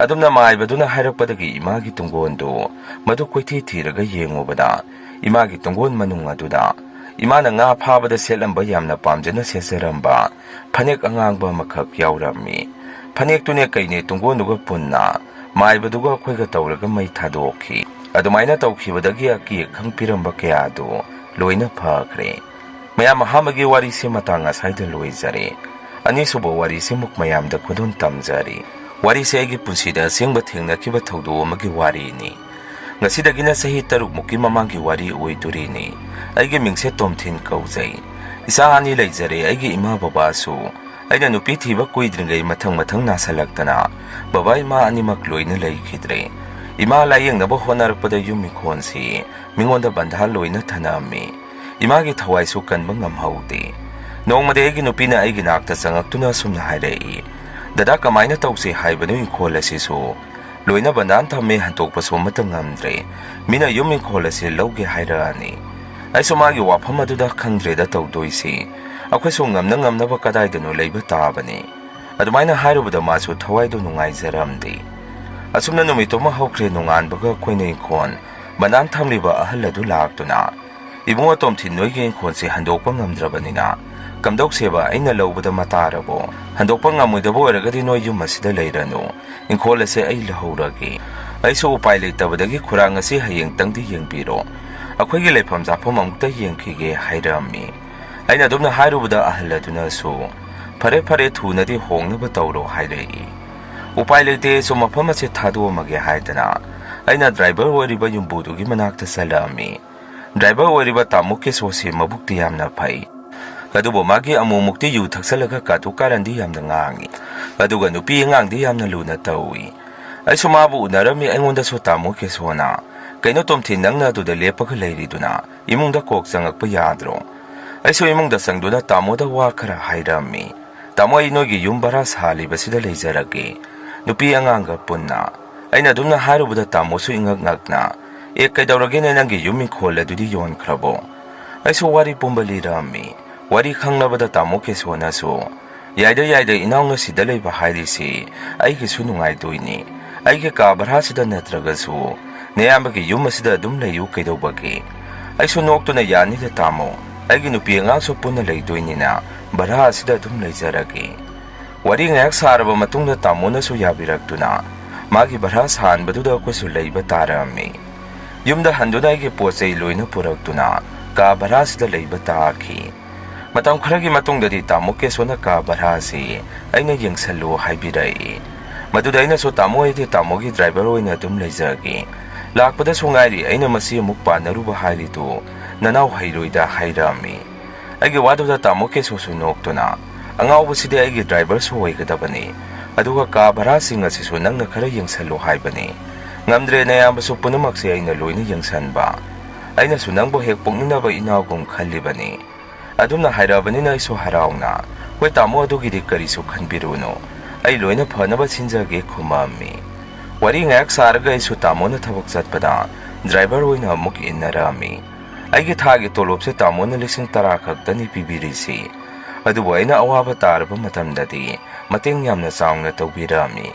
ꯑꯗꯨꯝꯅ ꯃꯥꯏꯕꯗꯨꯅ ꯍꯥꯏꯔꯛꯄꯗꯒꯤ ꯏꯃꯥꯒꯤ ꯇꯨꯡꯒꯣꯟꯗꯨ ꯃꯗꯨ ꯀꯣꯏꯊꯤ ꯊꯤꯔꯒ ꯌꯦꯡꯉꯨꯕꯗ ꯏꯃꯥꯒꯤ ꯇꯨꯡꯒꯣꯟ ꯃꯅꯨꯡ ꯑꯗꯨꯗ ꯏꯃꯥꯅ ꯉꯥ ꯐꯥꯕꯗ ꯁꯦꯠꯂꯝꯕ ꯌꯥꯝꯅ ꯄꯥꯝꯖꯅ ꯁꯦꯠꯆꯔꯝꯕ ꯐꯅꯦꯛ ꯑꯉꯥꯡꯕ ꯑꯃꯈꯛ ꯌꯥꯎꯔꯝꯃꯤ꯫ ꯐꯅꯦꯛꯇꯨꯅꯦ ꯀꯩꯅꯦ ꯇꯨꯡꯒꯣꯟꯗꯨꯒ ꯄꯨꯟꯅ ꯃꯥꯏꯕꯗꯨꯒ ꯑꯩꯈꯣꯏꯒ ꯇꯧꯔꯒ ꯃꯩ ꯊꯥꯗꯣꯛꯈꯤ꯫ ꯑꯗꯨꯃꯥꯏꯅ ꯇꯧꯈꯤꯕꯗꯒꯤ ꯑꯀꯤ ꯑꯈꯪ ꯄꯤꯔꯝꯕ ꯀꯌꯥꯗꯨ ꯂꯣꯏꯅ ꯐꯈ꯭ꯔꯦ꯫ ꯃꯌꯥꯝ, ꯑꯍꯥꯟꯕꯒꯤ ꯋꯥꯔꯤꯁꯤ ꯃꯇꯥꯡ ꯑꯁꯥꯏꯗ ꯂꯣꯏꯖꯔꯦ꯫ ꯑꯅꯤꯁꯨꯕ ꯋꯥꯔꯤꯁꯤꯃꯨꯛ ꯃꯌꯥꯝꯗ ꯈꯨꯗꯨꯝ ꯇꯝꯖꯔꯤ꯫ ꯋꯥꯔꯤꯁꯦ ꯑꯩꯒꯤ ꯄꯨꯟꯁꯤꯗ ꯑꯁꯦꯡꯕ ꯊꯦꯡꯅꯈꯤꯕ ꯊꯧꯗꯣꯛ ꯑꯃꯒꯤ ꯋꯥꯔꯤꯅꯤ꯫ ꯉꯁꯤꯗꯒꯤꯅ ꯆꯍꯤ 6ꯃꯨꯛꯀꯤ ꯃꯃꯥꯡꯒꯤ ꯋꯥꯔꯤ ꯑꯣꯏꯗꯣꯔꯤꯅꯤ꯫ ꯑꯩꯒꯤ ꯃꯤꯡꯁꯦ ꯇꯣꯝꯊꯤꯟ ꯀꯧꯖꯩ꯫ ꯏꯆꯥ 2 ꯂꯩꯖꯔꯦ꯫ ꯑꯩꯒꯤ ꯏꯃꯥ ꯕꯕꯥꯁꯨ ꯑꯩꯅ ꯅꯨꯄꯤ ꯊꯤꯕ ꯀꯨꯏꯗ꯭ꯔꯤꯉꯩ ꯃꯊꯪ ꯃꯊꯪ ꯅꯥꯁꯜꯂꯛꯇꯅ ꯕꯕꯥ ꯏꯃꯥ ꯑꯅꯤꯃꯛ ꯂꯣꯏꯅ ꯂꯩꯈꯤꯗ꯭ꯔꯦ꯫ ꯏꯃꯥ ꯂꯥꯌꯦꯡꯅꯕ ꯍꯣꯠꯅꯔꯛꯄꯗ ꯌꯨꯝ ꯏꯪꯈꯣꯜꯁꯤ ꯃꯤꯉꯣꯟꯗ ꯕꯟꯙꯥ ꯂꯣꯏꯅ ꯊꯅꯝꯃꯤ꯫ ꯏꯃꯥꯒꯤ ꯊꯋꯥꯏꯁꯨ ꯀꯟꯕ ꯉꯝꯍꯧꯗꯦ꯫ ꯅꯣꯡꯃꯗꯤ ꯑꯩꯒꯤ ꯅꯨꯄꯤꯅ ꯑꯩꯒꯤ ꯅꯥꯛꯇ ꯆꯪꯉꯛꯇꯨꯅ ꯁꯨꯝꯅ ꯍꯥꯏꯔꯛꯏ, "ꯗꯗꯥ, ꯀꯃꯥꯏꯅ ꯇꯧꯁꯤ ꯍꯥꯏꯕꯅꯣ? ꯏꯪꯈꯣꯜ ꯑꯁꯤꯁꯨ ꯂꯣꯏꯅ ꯕꯟꯙꯥꯟ ꯊꯝꯃꯦ, ꯍꯟꯇꯣꯛꯄꯁꯨ ꯑꯃꯠꯇ ꯉꯝꯗ꯭ꯔꯦ꯫ ꯃꯤꯅ ꯌꯨꯝ ꯏꯪꯈꯣꯜ ꯑꯁꯤ ꯂꯧꯒꯦ ꯍꯥꯏꯔꯛꯑꯅꯤ." ꯑꯩꯁꯨ ꯃꯥꯒꯤ ꯋꯥꯐꯝ ꯑꯗꯨꯗ ꯈꯪꯗ꯭ꯔꯦꯗ ꯇꯧꯗꯣꯏꯁꯤ, ꯑꯩꯈꯣꯏꯁꯨ ꯉꯝꯅ ꯉꯝꯅꯕ ꯀꯗꯥꯏꯗꯅꯣ ꯂꯩꯕ ꯇꯥꯕꯅꯤ꯫ ꯑꯗꯨꯃꯥꯏꯅ ꯍꯥꯏꯔꯨꯕꯗ ꯃꯥꯁꯨ ꯊꯋꯥꯏꯗꯣ ꯅꯨꯡꯉꯥꯏꯖꯔꯝꯗꯦ꯫ ꯑꯁꯨꯝꯅ ꯅꯨꯃꯤꯠꯇꯨꯃ ꯍꯧꯈ꯭ꯔꯦ꯫ ꯅꯣꯡꯉꯥꯟꯕꯒ ꯑꯩꯈꯣꯏꯅ ꯏꯪꯈꯣꯜ ꯕꯟꯙꯥꯟ ꯊꯝꯂꯤꯕ ꯑꯍꯜ ꯑꯗꯨ ꯂꯥꯛꯇꯨꯅ, "ꯏꯕꯨꯡꯉꯣ ꯇꯣꯝꯊꯤꯟ, ꯅꯣꯏꯒꯤ ꯏꯪꯈꯣꯜꯁꯦ ꯍꯟꯗꯣꯛꯄ ꯉꯝꯗ꯭ꯔꯕꯅꯤꯅ ꯀꯝꯗꯧꯁꯦꯕ? ꯑꯩꯅ ꯂꯧꯕꯗ ꯃꯇꯥꯔꯕꯣ? ꯍꯟꯗꯣꯛꯄ ꯉꯝꯃꯣꯏꯗꯕ ꯑꯣꯏꯔꯒꯗꯤ ꯅꯣꯏ ꯌꯨꯝ ꯑꯁꯤꯗ ꯂꯩꯔꯅꯨ, ꯏꯪꯈꯣꯜ ꯑꯁꯦ ꯑꯩ ꯂꯧꯍꯧꯔꯒꯦ." ꯑꯩꯁꯨ ꯎꯄꯥꯏ ꯂꯩꯇꯕꯗꯒꯤ "ꯈꯨꯔꯥꯡ ꯑꯁꯤ ꯍꯌꯦꯡꯇꯪꯗꯤ ꯌꯦꯡꯕꯤꯔꯣ, ꯑꯩꯈꯣꯏꯒꯤ ꯂꯩꯐꯝ ꯆꯥꯐꯝ ꯑꯃꯨꯛꯇ ꯌꯦꯡꯈꯤꯒꯦ" ꯍꯥꯏꯔꯝꯃꯤ꯫ ꯑꯩꯅ ꯑꯗꯨꯝꯅ ꯍꯥꯏꯔꯨꯕꯗ ꯑꯍꯜ ꯑꯗꯨꯅꯁꯨ "ꯐꯔꯦ ꯐꯔꯦ, ꯊꯨꯅꯗꯤ ꯍꯣꯡꯅꯕ ꯇꯧꯔꯣ" ꯍꯥꯏꯔꯛꯏ꯫ ꯎꯄꯥꯏ ꯂꯩꯇꯦ, ꯑꯩꯁꯨ ꯃꯐꯝ ꯑꯁꯤ ꯊꯥꯗꯣꯛꯑꯝꯃꯒꯦ ꯍꯥꯏꯗꯅ ꯑꯩꯅ ꯗ꯭ꯔꯥꯏꯚꯔ ꯑꯣꯏꯔꯤꯕ ꯌꯨꯝꯕꯨꯗꯨꯒꯤ ꯃꯅꯥꯛꯇ ꯆꯠꯂꯛꯑꯝꯃꯤ꯫ ꯗ꯭ꯔꯥꯏꯚꯔ ꯑꯣꯏꯔꯤꯕ ꯇꯥꯃꯣ ꯀꯦꯁꯣꯁꯤ ꯃꯕꯨꯛꯇꯤ ꯌꯥꯝꯅ ꯐꯩ, ꯑꯗꯨꯕꯨ ꯃꯥꯒꯤ ꯑꯃꯨꯛꯃꯨꯛꯇꯤ ꯌꯨ ꯊꯛꯆꯜꯂꯒ ꯀꯥꯇꯨ ꯀꯥꯔꯟꯗꯤ ꯌꯥꯝꯅ ꯉꯥꯡꯏ, ꯑꯗꯨꯒ ꯅꯨꯄꯤ ꯑꯉꯥꯡꯗꯤ ꯌꯥꯝꯅ ꯂꯨꯅ ꯇꯧꯏ꯫ ꯑꯩꯁꯨ ꯃꯥꯕꯨ ꯎꯅꯔꯝꯃꯤ꯫ ꯑꯩꯉꯣꯟꯗꯁꯨ ꯇꯥꯃꯣ ꯀꯦꯁꯣꯅ "ꯀꯩꯅꯣ ꯇꯣꯝꯊꯤꯟ, ꯅꯪꯅ ꯑꯗꯨꯗ ꯂꯦꯞꯄꯒ ꯂꯩꯔꯤꯗꯨꯅ ꯏꯃꯨꯡꯗ ꯀꯣꯛ ꯆꯪꯉꯛꯄ ꯌꯥꯗ꯭ꯔꯣ?" ꯑꯩꯁꯨ ꯏꯃꯨꯡꯗ ꯆꯪꯗꯨꯅ ꯇꯥꯃꯣꯗ ꯋꯥ ꯈꯔ ꯍꯥꯏꯔꯝꯃꯤ꯫ Tamo ay inogi yung bara sali basida lezarage. Nupi Anganga punna. Ay na dumna harubada tamo su ingag na. Kay daurage na nangi yung mingkola dudi yon krabo. Ay so wari pumbalirami. Wari kanglabada tamo keso na so. Yayda inaw nga si dalay bahay si ay kisunungay doyni. Ay kikabara sida natraga so. Nayambagi yung masida dumlayo kay daw bagi. Ay sunok to na yan nila tamo. Ay ginupi nga so po na laydoy ni na. Bara sida dumlay zaragi. Wari ngayak sa araba matong na tamo na so yabirag to na. Magi bara saan ba doon ako sulay batarami. Yung dahan doon ay kipo sa iloy na purag to na. Kabara sida lay bataki. Matang karagi matong dati tamo keso na kabarasi ay naging salo hay biray. Maduday na so tamo ay tamo gi driver o na dumlay zagi. Lakpada so ngari ay namasi mukpa na rubahay dito nanaw hayroy da hayrami. Ay giwado da tamo keso sunok to na. Ang awa si ay gi driver so ay kadabani. Aduga kabarasi nga si sunang nakarayang salo hay bani. Ngamdre na yamba so punamak siya ay naloy na yang sanba. Ay nasunang buhek pong nunabay inaw kong kalibani. Adum na hairabani na iso haraw na, kwe tamo ado gidik kariso kanbiruno, ay loy na panaba sinjage kumami. Wari ngayak saraga iso tamo na tawaksat pada, driver way na muk inarami. Ay githagi tolop sa tamo na lising tarakag tani pibirisi. Adu way na awaba taraba matamdati, mating yam na saong na tawbirami.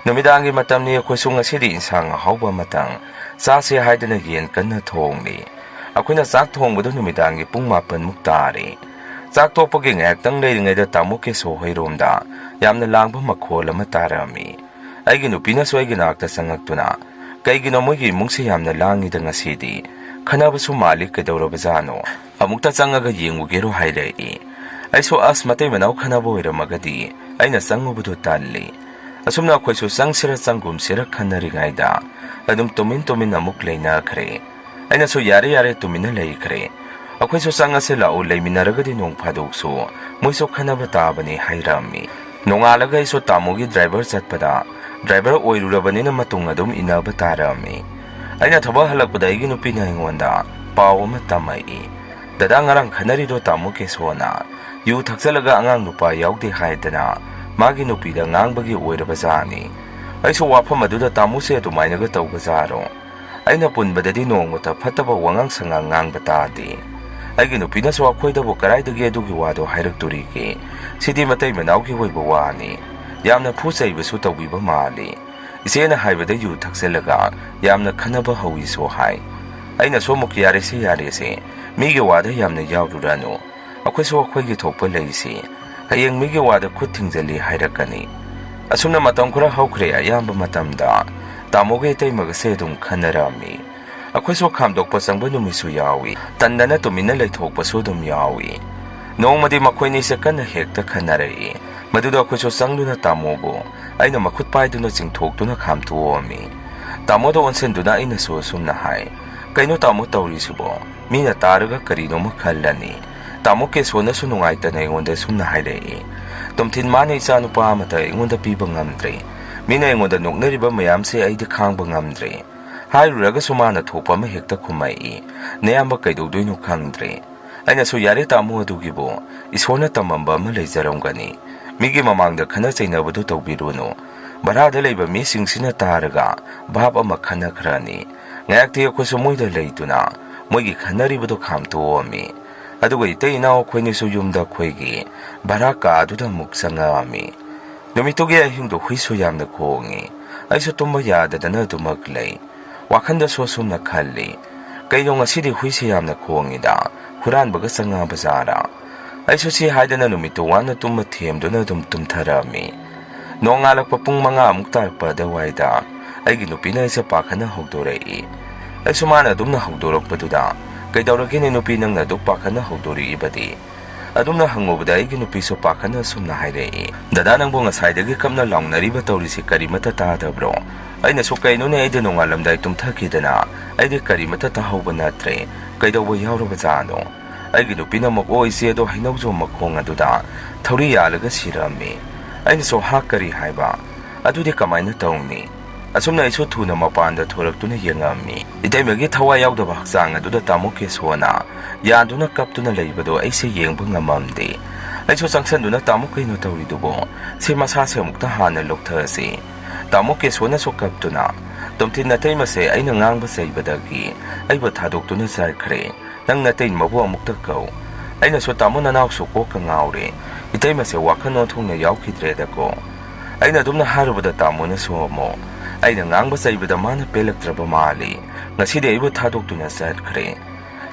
Numidangi matam niya kwe sunga siri insang hawba matang, sasi hayda na giyan kan na thong ni. Ako na sak thongbado numidangi pung mapan muktari. Sak topaging ektang layringay da tamo keso hayromda, yam na lang ba makhola matarami. Ay ginupi na so ay ginakta sa ngagtuna, kay ginamoy mong siyam na langid ang asidi, kanaba sumalik kay daurabazano, amukta sa ngagaying ugiro hayday. Ay so as matay manaw kanabo ira magadi, ay nasang mabudo tali. Asum na ako'y susang sira sanggum sira kanaringay da, adum tumin na muklay na kare. Ay naso yari tuminalay kare. Ako'y susanga sila ulay minaraga din nung padugso, muy so kanabata ni hayrami. Nung alaga iso tamogi driver sat pada, driver oy rurabani na matungadum inabatarami. Ay nataba halagpada ay ginupi na hingwanda, pawa matamay. Dadang arang kanarido tamo kesona, yu tagsalaga angang lupa yaw di haydana, maginupi da ngang bagi oy rabazani. Ay so wapa maduda tamo siya tumay nagataw bazaro. Ay napun ba dati noong uta pataba wangang sangangang batati. Ay ginupi na so ako'y dabo karay dagi adugiwado hayrag turiki. Sidi matay manaw kiway bawani. Yam na pusay baso tawbi ba mali. Isiya na hay bada yu taksalaga. Yam na kanaba hawi so hay. Ay na so mukyari si. Migiwada yam na yawrurano. Ako'y so ako'y gitok pa laysi. Hayang migiwada kutingjali hayragani. Asum na matang kura hawkre ayam ba matamda. Tamo kay tay magasedong kanarami. Ako'y so kamdok pa sang banumiso yawi. Tanda na tuminalay tok pa so dum yawi. Noong madi makoy nisa ka na hekta kanarai. Madudo ako'y so sang na tamo bo. Ay na makutpay doon na sing tok doon na kamtuomi. Tamo doon sen doon na ay nasusum na hay. Kay no tamo Thouri subo. Mina taraga karino makalani. Tamo keso na sunungay tanay ngonda sum na hay lai. Tumtin man ay sa ano pa matay ngonda pibang amdre. Mina yung nung nariba mayam siya ay dekang bangamdre. Hayruraga sumana thopa mahekta kumay. Nayamba kay dodoy no kangdre. Ay naso yari tamo adugibo. Iso na tamamba malay zarong gani. Migi mamangda kana say nabado tawbiro no. Barada lay ba mising sinataraga. Baba makana krani. Ngayak tiyo ko sumoy dalay ito na. Mo'y kanari ba do kamto ami. Aduga itay na ako ni suyumda kwegi. Baraka adu da muksangami. Numitugi ay hindi huiso yam na kongi. Ay sa tumayada na dumaglay. Wakanda sosum na kali. Kayo nga sidi huisi yam na kongi da. Huran baga sa nga bazara. Ay so si hayda na numituwan na tumatiyam do na dumtumtarami. Noong alak pa pong mga muktar pa daway da. Ay ginupinay sa paka na hugdoray. Ay sumana dum na hugdorok pa do da. Kay daw lagi ninupinang na dupaka na hugdori ibadi. Adum na hangobda ay ginupiso pa ka na sumnahay rai. Dadanang bungas haydagi kam na lang nariba Thouri si karimata bro. Ay nasukay no na ay dinong alam da itong takida na ay di karimata tahaw ba natre. Kay daw bayaw ra bazano. Ay ginupi na mako ay siya do hinaw zo makong aduda. Thouri yalaga sirami. Ay naso hakari hayba. Adu di kamay na taong ni. Asum na iso tu na mapanda thorak tu na yangami. Itay magi tawa yaw da baksang aduda tamo keso na. Yan do na kap tu na layba do ay siya yang bangamamdi. ꯑꯩꯁꯨ ꯆꯪꯁꯟꯗꯨꯅ ꯇꯥꯃꯣ ꯀꯩꯅꯣ ꯇꯧꯔꯤꯗꯨꯕꯣ ꯁꯤ ꯃꯁꯥꯁꯦ ꯑꯃꯨꯛꯇ ꯍꯥꯟꯅ ꯂꯧꯊꯔꯁꯤ ꯇꯥꯃꯣ ꯀꯦꯁꯣꯅꯁꯨ ꯀꯞꯇꯨꯅ ꯇꯣꯝꯊꯤꯟ ꯅꯇꯩꯃꯁꯦ ꯑꯩꯅ ꯉꯥꯡꯕ ꯆꯩꯕꯗꯒꯤ ꯑꯩꯕꯨ ꯊꯥꯗꯣꯛꯇꯨꯅ ꯆꯠꯈ꯭ꯔꯦ ꯅꯪ ꯅꯇꯩꯃꯕꯨ ꯑꯃꯨꯛꯇ ꯀꯧ ꯑꯩꯅꯁꯨ ꯇꯥꯃꯣ ꯅꯅꯥꯎꯁꯨ ꯀꯣꯛꯀ ꯉꯥꯎꯔꯦ ꯏꯇꯩꯃꯁꯦ ꯋꯥꯈꯜ ꯑꯣꯟꯊꯣꯛꯅ ꯌꯥꯎꯈꯤꯗ꯭ꯔꯦꯗꯀꯣ ꯑꯩꯅ ꯑꯗꯨꯝꯅ ꯍꯥꯏꯔꯨꯕꯗ ꯇꯥꯃꯣꯅꯁꯨ ꯑꯃꯨꯛ ꯑꯩꯅ ꯉꯥꯡꯕ ꯆꯩꯕꯗ ꯃꯥꯅ ꯄꯦꯜꯂꯛꯇ꯭ꯔꯕ ꯃꯥꯜꯂꯤ ꯉꯁꯤꯗꯤ ꯑꯩꯕꯨ ꯊꯥꯗꯣꯛꯇꯨꯅ ꯆꯠꯈ꯭ꯔꯦ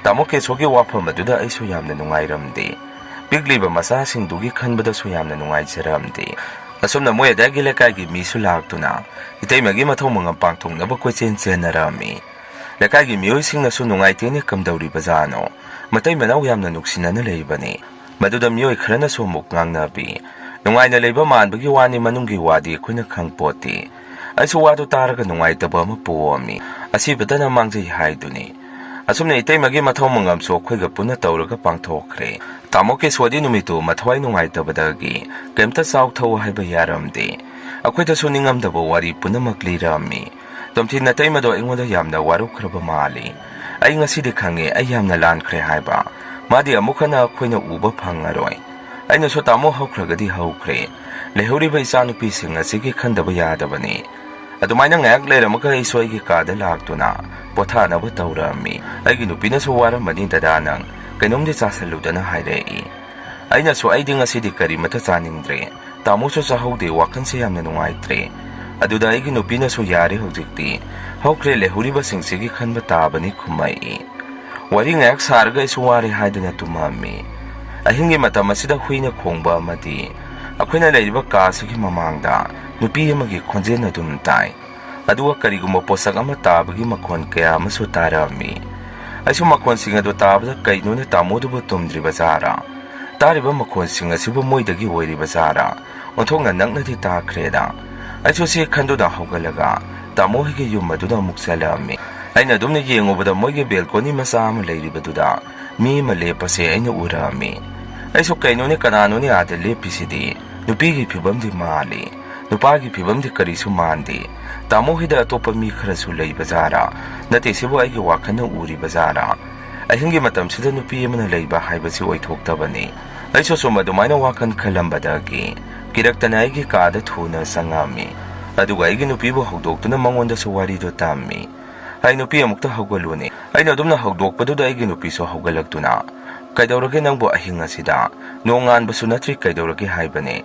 ꯇꯥꯃꯣ ꯀꯦꯁꯣꯒꯤ ꯋꯥꯐꯝ ꯑꯗꯨꯗ ꯑꯩꯁꯨ ꯌꯥꯝꯅ ꯅꯨꯡꯉꯥꯏꯔꯝꯗꯦ ꯄꯤꯛꯂꯤꯕ ꯃꯆꯥꯁꯤꯡꯗꯨꯒꯤ ꯈꯟꯕꯗꯁꯨ ꯌꯥꯝꯅ ꯅꯨꯡꯉꯥꯏꯖꯔꯝꯗꯦ ꯑꯁꯨꯝꯅ ꯃꯣꯏ ꯑꯗꯥꯏꯒꯤ ꯂꯩꯀꯥꯏꯒꯤ ꯃꯤꯁꯨ ꯂꯥꯛꯇꯨꯅ ꯏꯇꯩꯃꯒꯤ ꯃꯊꯧ ꯃꯉꯝ ꯄꯥꯡꯊꯣꯛꯅꯕ ꯀꯣꯏꯆꯦꯟ ꯆꯦꯟꯅꯔꯝꯃꯤ ꯂꯩꯀꯥꯏꯒꯤ ꯃꯤꯑꯣꯏꯁꯤꯡꯅꯁꯨ ꯅꯨꯡꯉꯥꯏꯇꯦꯅ ꯀꯝꯗꯧꯔꯤꯕꯖꯥꯠꯅꯣ ꯃꯇꯩ ꯃꯅꯥꯎ ꯌꯥꯝꯅ ꯅꯨꯡꯁꯤꯅꯅ ꯂꯩꯕꯅꯤ ꯃꯗꯨꯗ ꯃꯤꯑꯣꯏ ꯈꯔꯅꯁꯨ ꯑꯃꯨꯛ ꯉꯥꯡꯅꯕꯤ ꯅꯨꯡꯉꯥꯏꯅ ꯂꯩꯕ ꯃꯥꯟꯕꯒꯤ ꯋꯥꯅꯤ ꯃꯅꯨꯡꯒꯤ ꯋꯥꯗꯤ ꯑꯩꯈꯣꯏꯅ ꯈꯪꯄꯣꯠꯇꯦ ꯑꯩꯁꯨ ꯋꯥꯗꯨ ꯇꯥꯔꯒ ꯅꯨꯡꯉꯥꯏꯇꯕ ꯑꯃ ꯄꯣꯛꯑꯝꯃꯤ ꯑꯁꯤꯕꯗꯅ ꯃꯥꯡꯖꯩ ꯍꯥꯏꯗꯨꯅꯤ ꯑꯁꯨꯝꯅ ꯏꯇꯩꯃꯒꯤ ꯃꯊꯧ ꯃꯉꯝꯁꯨ ꯑꯩꯈꯣꯏꯒ ꯄꯨꯟꯅ ꯇꯧꯔꯒ ꯄꯥꯡꯊꯣꯛꯈ꯭ꯔꯦ ꯇꯥꯃꯣ ꯀꯦꯁꯣꯗꯤ ꯅꯨꯃꯤꯠꯇꯨ ꯃꯊꯋꯥꯏ ꯅꯨꯡꯉꯥꯏꯇꯕꯗꯒꯤ ꯀꯩꯝꯇ ꯆꯥꯎꯊꯧ ꯍꯥꯏꯕ ꯌꯥꯔꯝꯗꯦ ꯑꯩꯈꯣꯏꯗꯁꯨ ꯅꯤꯡꯉꯝꯗꯕ ꯋꯥꯔꯤ ꯄꯨꯝꯅꯃꯛ ꯂꯤꯔꯝꯃꯤ ꯇꯣꯝꯊꯤꯟ ꯅꯇꯩꯃꯗꯣ ꯑꯩꯉꯣꯟꯗ ꯌꯥꯝꯅ ꯋꯥꯔꯧꯈ꯭ꯔꯕ ꯃꯥꯜꯂꯤ ꯑꯩ ꯉꯁꯤꯗꯤ ꯈꯪꯉꯦ ꯑꯩ ꯌꯥꯝꯅ ꯂꯥꯟꯈ꯭ꯔꯦ ꯍꯥꯏꯕ ꯃꯥꯗꯤ ꯑꯃꯨꯛ ꯍꯟꯅ ꯑꯩꯈꯣꯏꯅ ꯎꯕ ꯐꯪꯉꯔꯣꯏ ꯑꯩꯅꯁꯨ ꯇꯥꯃꯣ ꯍꯧꯈ꯭ꯔꯒꯗꯤ ꯍꯧꯈ꯭ꯔꯦ ꯂꯩꯍꯧꯔꯤꯕ ꯏꯆꯥꯅꯨꯄꯤꯁꯤꯡ ꯑꯁꯤꯒꯤ ꯈꯟꯗꯕ ꯌꯥꯗꯕꯅꯤ ꯑꯗꯨꯃꯥꯏꯅ ꯉꯥꯏꯍꯥꯛ ꯂꯩꯔꯝꯃꯒ ꯑꯩꯁꯨ ꯑꯩꯒꯤ ꯀꯥꯗ ꯂꯥꯛꯇꯨꯅ ꯄꯣꯊꯥꯅꯕ ꯇꯧꯔꯝꯃꯤ ꯑꯩꯒꯤ ꯅꯨꯄꯤꯅꯁꯨ ꯋꯥꯔꯝꯃꯅꯤ ꯗꯗꯥ ꯅꯪ ꯀꯩꯅꯣꯝꯗꯤ ꯆꯥꯁꯜꯂꯨꯗꯅ ꯍꯥꯏꯔꯛꯏ ꯑꯩꯅꯁꯨ ꯑꯩꯗꯤ ꯉꯁꯤꯗꯤ ꯀꯔꯤꯃꯠꯇ ꯆꯥꯅꯤꯡꯗ꯭ꯔꯦ ꯇꯥꯃꯣꯁꯨ ꯆꯥꯍꯧꯗꯦ ꯋꯥꯈꯜꯁꯦ ꯌꯥꯝꯅ ꯅꯨꯡꯉꯥꯏꯇ꯭ꯔꯦ ꯑꯗꯨꯗ ꯑꯩꯒꯤ ꯅꯨꯄꯤꯅꯁꯨ ꯌꯥꯔꯦ ꯍꯧꯖꯤꯛꯇꯤ ꯍꯧꯈ꯭ꯔꯦ ꯂꯩꯍꯧꯔꯤꯕꯁꯤꯡꯁꯤꯒꯤ ꯈꯟꯕ ꯇꯥꯕꯅꯤ ꯈꯨꯝꯃꯛꯏ ꯋꯥꯔꯤ ꯉꯥꯏꯍꯥꯛ ꯁꯥꯔꯒ ꯑꯩꯁꯨ ꯋꯥꯔꯦ ꯍꯥꯏꯗꯨꯅ ꯇꯨꯝꯃꯝꯃꯤ ꯑꯍꯤꯡꯒꯤ ꯃꯇꯝ ꯑꯁꯤꯗ ꯍꯨꯏꯅ ꯈꯣꯡꯕ ꯑꯃꯗꯤ ꯑꯩꯈꯣꯏꯅ ꯂꯩꯔꯤꯕ ꯀꯥꯁꯤꯒꯤ ꯃꯃꯥꯡꯗ ꯅꯨꯄꯤ ꯑꯃꯒꯤ ꯈꯣꯟꯖꯦꯜ ꯑꯗꯨꯝ ꯇꯥꯏ ꯑꯗꯨꯒ ꯀꯔꯤꯒꯨꯝꯕ ꯄꯣꯠꯁꯛ ꯑꯃ ꯇꯥꯕꯒꯤ ꯃꯈꯣꯟ ꯀꯌꯥ ꯑꯃꯁꯨ ꯇꯥꯔꯝꯃꯤ ꯑꯩꯁꯨ ꯃꯈꯣꯟꯁꯤꯡ ꯑꯗꯨ ꯇꯥꯕꯗ ꯀꯩꯅꯣꯅꯦ ꯇꯥꯃꯣꯗꯨꯕꯨ ꯇꯨꯝꯗ꯭ꯔꯤꯕ ꯖꯥꯔꯥ ꯇꯥꯔꯤꯕ ꯃꯈꯣꯟꯁꯤꯡ ꯑꯁꯤꯕꯨ ꯃꯣꯏꯗꯒꯤ ꯑꯣꯏꯔꯤꯕ ꯖꯥꯔꯥ ꯑꯣꯟꯊꯣꯛꯅ ꯅꯛꯅꯗꯤ ꯇꯥꯈ꯭ꯔꯦꯗ ꯑꯩꯁꯨ ꯁꯤ ꯈꯟꯗꯨꯅ ꯍꯧꯒꯠꯂꯒ ꯇꯥꯃꯣ ꯍꯣꯏꯒꯤ ꯌꯨꯝ ꯑꯗꯨꯗ ꯑꯃꯨꯛ ꯆꯠꯂꯝꯃꯤ ꯑꯩꯅ ꯑꯗꯨꯝꯅ ꯌꯦꯡꯉꯨꯕꯗ ꯃꯣꯏꯒꯤ ꯕꯦꯜꯀꯣꯅꯤ ꯃꯆꯥ ꯑꯃ ꯂꯩꯔꯤꯕꯗꯨꯗ ꯃꯤ ꯑꯃ ꯂꯦꯞꯄꯁꯦ ꯑꯩꯅ ꯎꯔꯝꯃꯤ ꯑꯩꯁꯨ ꯀꯩꯅꯣꯅꯦ ꯀꯅꯥꯅꯣꯅꯦ ꯑꯥꯗ ꯂꯦꯞꯄꯤꯁꯤꯗꯤ ꯅꯨꯄꯤꯒꯤ ꯐꯤꯕꯝꯗꯤ ꯃꯥꯜꯂꯤ ꯅꯨꯄꯥꯒꯤ ꯐꯤꯕꯝꯗꯤ ꯀꯔꯤꯁꯨ ꯃꯥꯟꯗꯦ ꯇꯥꯃꯣ ꯍꯣꯏꯗ ꯑꯇꯣꯞꯄ ꯃꯤ ꯈꯔꯁꯨ ꯂꯩꯕ ꯖꯥꯔꯥ ꯅꯠꯇꯦ ꯁꯤꯕꯨ ꯑꯩꯒꯤ ꯋꯥꯈꯜꯅ ꯎꯔꯤꯕ ꯖꯥꯔꯥ ꯑꯍꯤꯡꯒꯤ ꯃꯇꯝꯁꯤꯗ ꯅꯨꯄꯤ ꯑꯃꯅ ꯂꯩꯕ ꯍꯥꯏꯕꯁꯤ ꯑꯣꯏꯊꯣꯛꯇꯕꯅꯤ ꯑꯩꯁꯨ ꯁꯨꯝ ꯑꯗꯨꯃꯥꯏꯅ ꯋꯥꯈꯜ ꯈꯜꯂꯝꯕꯗꯒꯤ ꯀꯤꯔꯛꯇꯅ ꯑꯩꯒꯤ ꯀꯥꯗ ꯊꯨꯅ ꯆꯪꯉꯝꯃꯤ ꯑꯗꯨꯒ ꯑꯩꯒꯤ ꯅꯨꯄꯤꯕꯨ ꯍꯧꯗꯣꯛꯇꯨꯅ ꯃꯉꯣꯟꯗꯁꯨ ꯋꯥꯔꯤꯗꯨ ꯇꯝꯃꯤ ꯑꯩ ꯅꯨꯄꯤ ꯑꯃꯨꯛꯇ ꯍꯧꯒꯠꯂꯨꯅꯦ ꯑꯩꯅ ꯑꯗꯨꯝꯅ ꯍꯧꯗꯣꯛꯄꯗꯨꯗ ꯑꯩꯒꯤ ꯅꯨꯄꯤꯁꯨ ꯍꯧꯒꯠꯂꯛꯇꯨꯅ ꯀꯩꯗꯧꯔꯒꯦ ꯅꯪꯕꯨ ꯑꯍꯤꯡ ꯑꯁꯤꯗ ꯅꯣꯡ ꯉꯥꯟꯕꯁꯨ ꯅꯠꯇ꯭ꯔꯤ ꯀꯩꯗꯧꯔꯒꯦ ꯍꯥꯏꯕꯅꯦ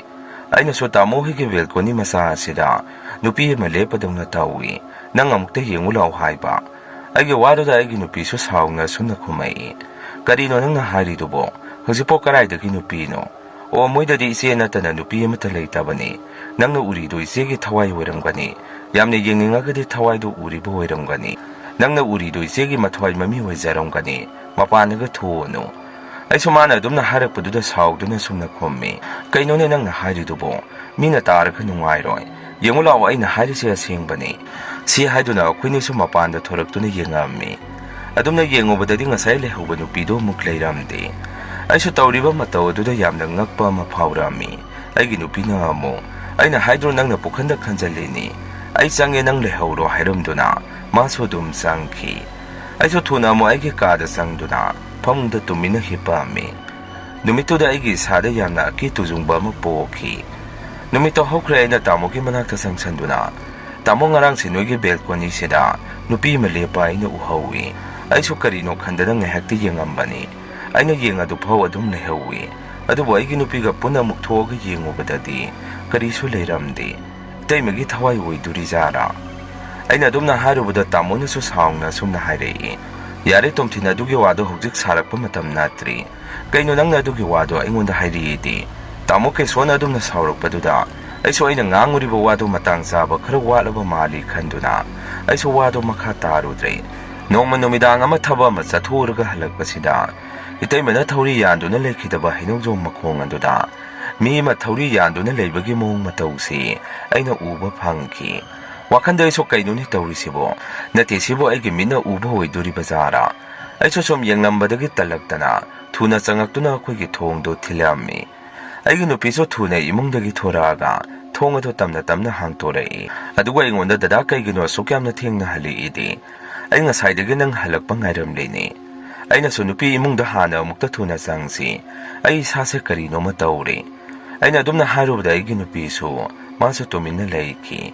ꯑꯩꯅꯁꯨ ꯇꯥꯃꯣ ꯍꯣꯏꯒꯤ ꯕꯦꯜꯀꯣꯅꯤ ꯃꯆꯥ ꯑꯁꯤꯗ ꯅꯨꯄꯤ ꯑꯃ ꯂꯦꯞꯄꯗꯧꯅ ꯇꯧꯏ ꯅꯪ ꯑꯃꯨꯛꯇ ꯌꯦꯡꯉꯨ ꯂꯥꯎ ꯍꯥꯏꯕ ꯑꯩꯒꯤ ꯋꯥꯗꯨꯗ ꯑꯩꯒꯤ ꯅꯨꯄꯤꯁꯨ ꯁꯥꯎꯅ ꯁꯨꯝꯅ ꯈꯨꯝꯃꯛꯏ ꯀꯔꯤꯅꯣ ꯅꯪꯅ ꯍꯥꯏꯔꯤꯗꯨꯕꯣ ꯍꯧꯖꯤꯛꯄꯣ ꯀꯔꯥꯏꯗꯒꯤ ꯅꯨꯄꯤꯅꯣ ꯑꯣ ꯃꯣꯏꯗꯗꯤ ꯏꯆꯦ ꯅꯠꯇꯅ ꯅꯨꯄꯤ ꯑꯃꯠꯇ ꯂꯩꯇꯕꯅꯤ ꯅꯪꯅ ꯎꯔꯤꯗꯣ ꯏꯆꯦꯒꯤ ꯊꯋꯥꯏ ꯑꯣꯏꯔꯝꯒꯅꯤ ꯌꯥꯝꯅ ꯌꯦꯡꯅꯤꯡꯉꯒꯗꯤ ꯊꯋꯥꯏꯗꯨ ꯎꯔꯤꯕ ꯑꯣꯏꯔꯝꯒꯅꯤ ꯅꯪꯅ ꯎꯔꯤꯗꯣ ꯏꯆꯦꯒꯤ ꯃꯊꯋꯥꯏ ꯃꯃꯤ ꯑꯣꯏꯖꯔꯝꯒꯅꯤ ꯃꯄꯥꯟꯗꯒ ꯊꯣꯛꯑꯅꯨ ꯑꯩꯁꯨ ꯃꯥꯅ ꯑꯗꯨꯝꯅ ꯍꯥꯏꯔꯛꯄꯗꯨꯗ ꯁꯥꯎꯗꯨꯅ ꯁꯨꯝꯅ ꯈꯨꯝꯃꯤ ꯀꯩꯅꯣꯅꯦ ꯅꯪꯅ ꯍꯥꯏꯔꯤꯗꯨꯕꯣ ꯃꯤꯅ ꯇꯥꯔꯒ ꯅꯨꯡꯉꯥꯏꯔꯣꯏ ꯌꯦꯡꯉꯨ ꯂꯥꯛꯑꯣ ꯑꯩꯅ ꯍꯥꯏꯔꯤꯁꯦ ꯑꯁꯦꯡꯕꯅꯤ ꯁꯤ ꯍꯥꯏꯗꯨꯅ ꯑꯩꯈꯣꯏꯅꯤꯁꯨ ꯃꯄꯥꯟꯗ ꯊꯣꯔꯛꯇꯨꯅ ꯌꯦꯡꯉꯝꯃꯤ ꯑꯗꯨꯝꯅ ꯌꯦꯡꯉꯨꯕꯗꯗꯤ ꯉꯁꯥꯏ ꯂꯩꯍꯧꯕ ꯅꯨꯄꯤꯗꯣ ꯑꯃꯨꯛ ꯂꯩꯔꯝꯗꯦ ꯑꯩꯁꯨ ꯇꯧꯔꯤꯕ ꯃꯇꯧ ꯑꯗꯨꯗ ꯌꯥꯝꯅ ꯉꯛꯄ ꯑꯃ ꯐꯥꯎꯔꯝꯃꯤ ꯑꯩꯒꯤ ꯅꯨꯄꯤꯅ ꯑꯃꯨꯛ ꯑꯩꯅ ꯍꯥꯏꯗ꯭ꯔꯣ ꯅꯪꯅ ꯄꯨꯈꯟꯗ ꯈꯟꯖꯜꯂꯤꯅꯤ ꯑꯩ ꯆꯪꯉꯦ ꯅꯪ ꯂꯩꯍꯧꯔꯣ ꯍꯥꯏꯔꯝꯗꯨꯅ ꯃꯥꯁꯨ ꯑꯗꯨꯝ ꯆꯪꯈꯤ ꯑꯩꯁꯨ ꯊꯨꯅ ꯑꯃꯨꯛ ꯑꯩꯒꯤ ꯀꯥꯗ ꯆꯪꯗꯨꯅ ꯐꯃꯨꯡꯗ ꯇꯨꯃꯤꯟꯅ ꯍꯤꯞꯄꯝꯃꯤ ꯅꯨꯃꯤꯠꯇꯨꯗ ꯑꯩꯒꯤ ꯏꯁꯥꯗ ꯌꯥꯝꯅ ꯑꯀꯤ ꯇꯨꯖꯨꯡꯕ ꯑꯃ ꯄꯣꯛꯈꯤ ꯅꯨꯃꯤꯠꯇꯣ ꯍꯧꯈ꯭ꯔꯦ ꯑꯩꯅ ꯇꯥꯃꯣꯒꯤ ꯃꯅꯥꯛꯇ ꯆꯪꯁꯟꯗꯨꯅ ꯇꯥꯃꯣ ꯉꯔꯥꯡꯁꯤ ꯅꯣꯏꯒꯤ ꯕꯦꯜꯀꯣꯅꯤꯁꯤꯗ ꯅꯨꯄꯤ ꯑꯃ ꯂꯦꯞꯄ ꯑꯩꯅ ꯎꯍꯧꯏ ꯑꯩꯁꯨ ꯀꯔꯤꯅꯣ ꯈꯟꯗꯅ ꯉꯥꯏꯍꯥꯛꯇꯤ ꯌꯦꯡꯉꯝꯕꯅꯤ ꯑꯩꯅ ꯌꯦꯡꯉꯗꯨꯐꯥꯎ ꯑꯗꯨꯝ ꯂꯩꯍꯧꯏ ꯑꯗꯨꯕꯨ ꯑꯩꯒꯤ ꯅꯨꯄꯤꯒ ꯄꯨꯟꯅ ꯑꯃꯨꯛ ꯊꯣꯛꯑꯒ ꯌꯦꯡꯉꯨꯕꯗꯗꯤ ꯀꯔꯤꯁꯨ ꯂꯩꯔꯝꯗꯦ ꯏꯇꯩꯃꯒꯤ ꯊꯋꯥꯏ ꯑꯣꯏꯗꯣꯔꯤꯖꯥꯔꯥ ꯑꯩꯅ ꯑꯗꯨꯝꯅ ꯍꯥꯏꯔꯨꯕꯗ ꯇꯥꯃꯣꯅꯁꯨ ꯁꯥꯎꯅ ꯁꯨꯝꯅ ꯍꯥꯏꯔꯛꯏ ꯌꯥꯔꯦ ꯇꯣꯝꯊꯤꯟ ꯑꯗꯨꯒꯤ ꯋꯥꯗꯣ ꯍꯧꯖꯤꯛ ꯁꯥꯔꯛꯄ ꯃꯇꯝ ꯅꯠꯇ꯭ꯔꯤ ꯀꯩꯅꯣ ꯅꯪꯅ ꯑꯗꯨꯒꯤ ꯋꯥꯗꯣ ꯑꯩꯉꯣꯟꯗ ꯍꯥꯏꯔꯛꯏꯗꯤ ꯇꯥꯃꯣ ꯀꯦꯁꯣꯅ ꯑꯗꯨꯝꯅ ꯁꯥꯎꯔꯛꯄꯗꯨꯗ ꯑꯩꯁꯨ ꯑꯩꯅ ꯉꯥꯡꯉꯨꯔꯤꯕ ꯋꯥꯗꯣ ꯃꯇꯥꯡ ꯆꯥꯕ ꯈꯔ ꯋꯥꯠꯂꯕ ꯃꯥꯜꯂꯤ ꯈꯟꯗꯨꯅ ꯑꯩꯁꯨ ꯋꯥꯗꯣ ꯃꯈꯥ ꯇꯥꯔꯨꯗ꯭ꯔꯦ ꯅꯣꯡꯃ ꯅꯨꯃꯤꯗꯥꯡ ꯑꯃ ꯊꯕꯛ ꯑꯃ ꯆꯠꯊꯣꯛꯎꯔꯒ ꯍꯜꯂꯛꯄꯁꯤꯗ ꯏꯇꯩꯃꯅ ꯊꯧꯔꯤ ꯌꯥꯟꯗꯨꯅ ꯂꯩꯈꯤꯗꯕ ꯍꯩꯅꯧꯖꯣꯝ ꯃꯈꯣꯡ ꯑꯗꯨꯗ ꯃꯤ ꯑꯃ ꯊꯧꯔꯤ ꯌꯥꯟꯗꯨꯅ ꯂꯩꯕꯒꯤ ꯃꯑꯣꯡ ꯃꯇꯧꯁꯤ ꯑꯩꯅ ꯎꯕ ꯐꯪꯈꯤ ꯋꯥꯈꯟꯗ ꯑꯩꯁꯨ ꯀꯩꯅꯣꯅꯤ ꯇꯧꯔꯤꯁꯤꯕꯣ ꯅꯠꯇꯦ ꯁꯤꯕꯨ ꯑꯩꯒꯤ ꯃꯤꯠꯅ ꯎꯕ ꯑꯣꯏꯗꯣꯔꯤꯕ ꯖꯥꯔꯥ ꯑꯩꯁꯨ ꯁꯨꯝ ꯌꯦꯡꯂꯝꯕꯗꯒꯤ ꯇꯜꯂꯛꯇꯅ ꯊꯨꯅ ꯆꯪꯉꯛꯇꯨꯅ ꯑꯩꯈꯣꯏꯒꯤ ꯊꯣꯡꯗꯣ ꯊꯤꯜꯂꯝꯃꯤ ꯑꯩꯒꯤ ꯅꯨꯄꯤꯁꯨ ꯊꯨꯅ ꯏꯃꯨꯡꯗꯒꯤ ꯊꯣꯔꯛꯑꯒ ꯊꯣꯡ ꯑꯗꯨ ꯇꯞꯅ ꯇꯞꯅ ꯍꯥꯡꯇꯣꯔꯛꯏ ꯑꯗꯨꯒ ꯑꯩꯉꯣꯟꯗ ꯗꯗꯥ ꯀꯩꯒꯤꯅꯣ ꯑꯁꯨꯛ ꯌꯥꯝꯅ ꯊꯦꯡꯅ ꯍꯜꯂꯛꯏꯗꯤ ꯑꯩ ꯉꯁꯥꯏꯗꯒꯤ ꯅꯪ ꯍꯜꯂꯛꯄ ꯉꯥꯏꯔꯝꯂꯤꯅꯤ ꯑꯩꯅꯁꯨ ꯅꯨꯄꯤ ꯏꯃꯨꯡꯗ ꯍꯥꯟꯅ ꯑꯃꯨꯛꯇ ꯊꯨꯅ ꯆꯪꯁꯤ, ꯑꯩ ꯏꯁꯥꯁꯦ ꯀꯔꯤꯅꯣꯃ ꯇꯧꯔꯦ꯫ ꯑꯩꯅ ꯑꯗꯨꯝꯅ ꯍꯥꯏꯔꯨꯕꯗ ꯑꯩꯒꯤ ꯅꯨꯄꯤꯁꯨ ꯃꯥꯁꯨ ꯇꯨꯃꯤꯟꯅ ꯂꯩꯈꯤ꯫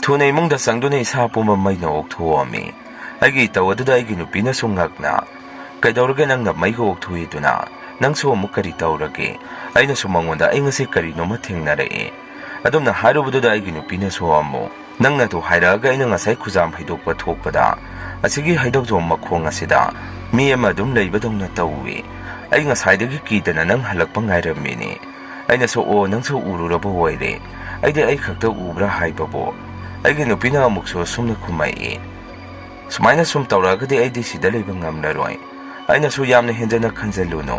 ꯊꯨꯅ ꯏꯃꯨꯡꯗ ꯆꯪꯗꯨꯅ ꯏꯁꯥ ꯄꯨꯝꯕ ꯃꯩꯅ ꯑꯣꯛꯊꯣꯛꯑꯝꯃꯤ꯫ ꯑꯩꯒꯤ ꯏꯇꯧ ꯑꯗꯨꯗ ꯑꯩꯒꯤ ꯅꯨꯄꯤꯅꯁꯨ ꯉꯛꯅ, "ꯀꯩꯗꯧꯔꯒꯦ ꯅꯪꯅ ꯃꯩꯒ ꯑꯣꯛꯊꯣꯛꯏꯗꯨꯅ? ꯅꯪꯁꯨ ꯑꯃꯨꯛ ꯀꯔꯤ ꯇꯧꯔꯒꯦ?" ꯑꯩꯅꯁꯨ ꯃꯉꯣꯟꯗ ꯑꯩ ꯉꯁꯤ ꯀꯔꯤꯅꯣꯃ ꯊꯦꯡꯅꯔꯛꯑꯦ꯫ ꯑꯗꯨꯝꯅ ꯍꯥꯏꯔꯨꯕꯗꯨꯗ ꯑꯩꯒꯤ ꯅꯨꯄꯤꯅꯁꯨ ꯑꯃꯨꯛ, "ꯅꯪꯅꯗꯨ ꯍꯥꯏꯔꯛꯑꯒ ꯑꯩꯅ ꯉꯁꯥꯏ ꯈꯨꯖꯥꯝ ꯍꯩꯗꯣꯛꯄ ꯊꯣꯛꯄꯗ ꯑꯁꯤꯒꯤ ꯍꯩꯗꯧꯖꯣꯝ ꯃꯈꯣꯡ ꯑꯁꯤꯗ ꯃꯤ ꯑꯃ ꯑꯗꯨꯝ ꯂꯩꯕꯗꯧꯅ ꯇꯧꯏ꯫ ꯑꯩ ꯉꯁꯥꯏꯗꯒꯤ ꯀꯤꯗꯅ ꯅꯪ ꯍꯜꯂꯛꯄ ꯉꯥꯏꯔꯝꯃꯤꯅꯤ." ꯑꯩꯅꯁꯨ, "ꯑꯣ, ꯅꯪꯁꯨ ꯎꯔꯨꯔꯕ ꯑꯣꯏꯔꯦ. ꯑꯩꯗꯤ ꯑꯩ ꯈꯛꯇ ꯎꯕ꯭ꯔꯥ ꯍꯥꯏꯕꯕꯨ." ꯑꯩꯒꯤ ꯅꯨꯄꯤꯅ ꯑꯃꯨꯛꯁꯨ ꯁꯨꯝꯅ ꯈꯨꯝꯃꯛꯏ, "ꯁꯨꯃꯥꯏꯅ ꯁꯨꯝ ꯇꯧꯔꯛꯑꯒꯗꯤ ꯑꯩꯗꯤ ꯁꯤꯗ ꯂꯩꯕ ꯉꯝꯂꯔꯣꯏ." ꯑꯩꯅꯁꯨ, "ꯌꯥꯝꯅ ꯍꯦꯟꯖꯟꯅ ꯈꯟꯖꯜꯂꯨꯅꯨ.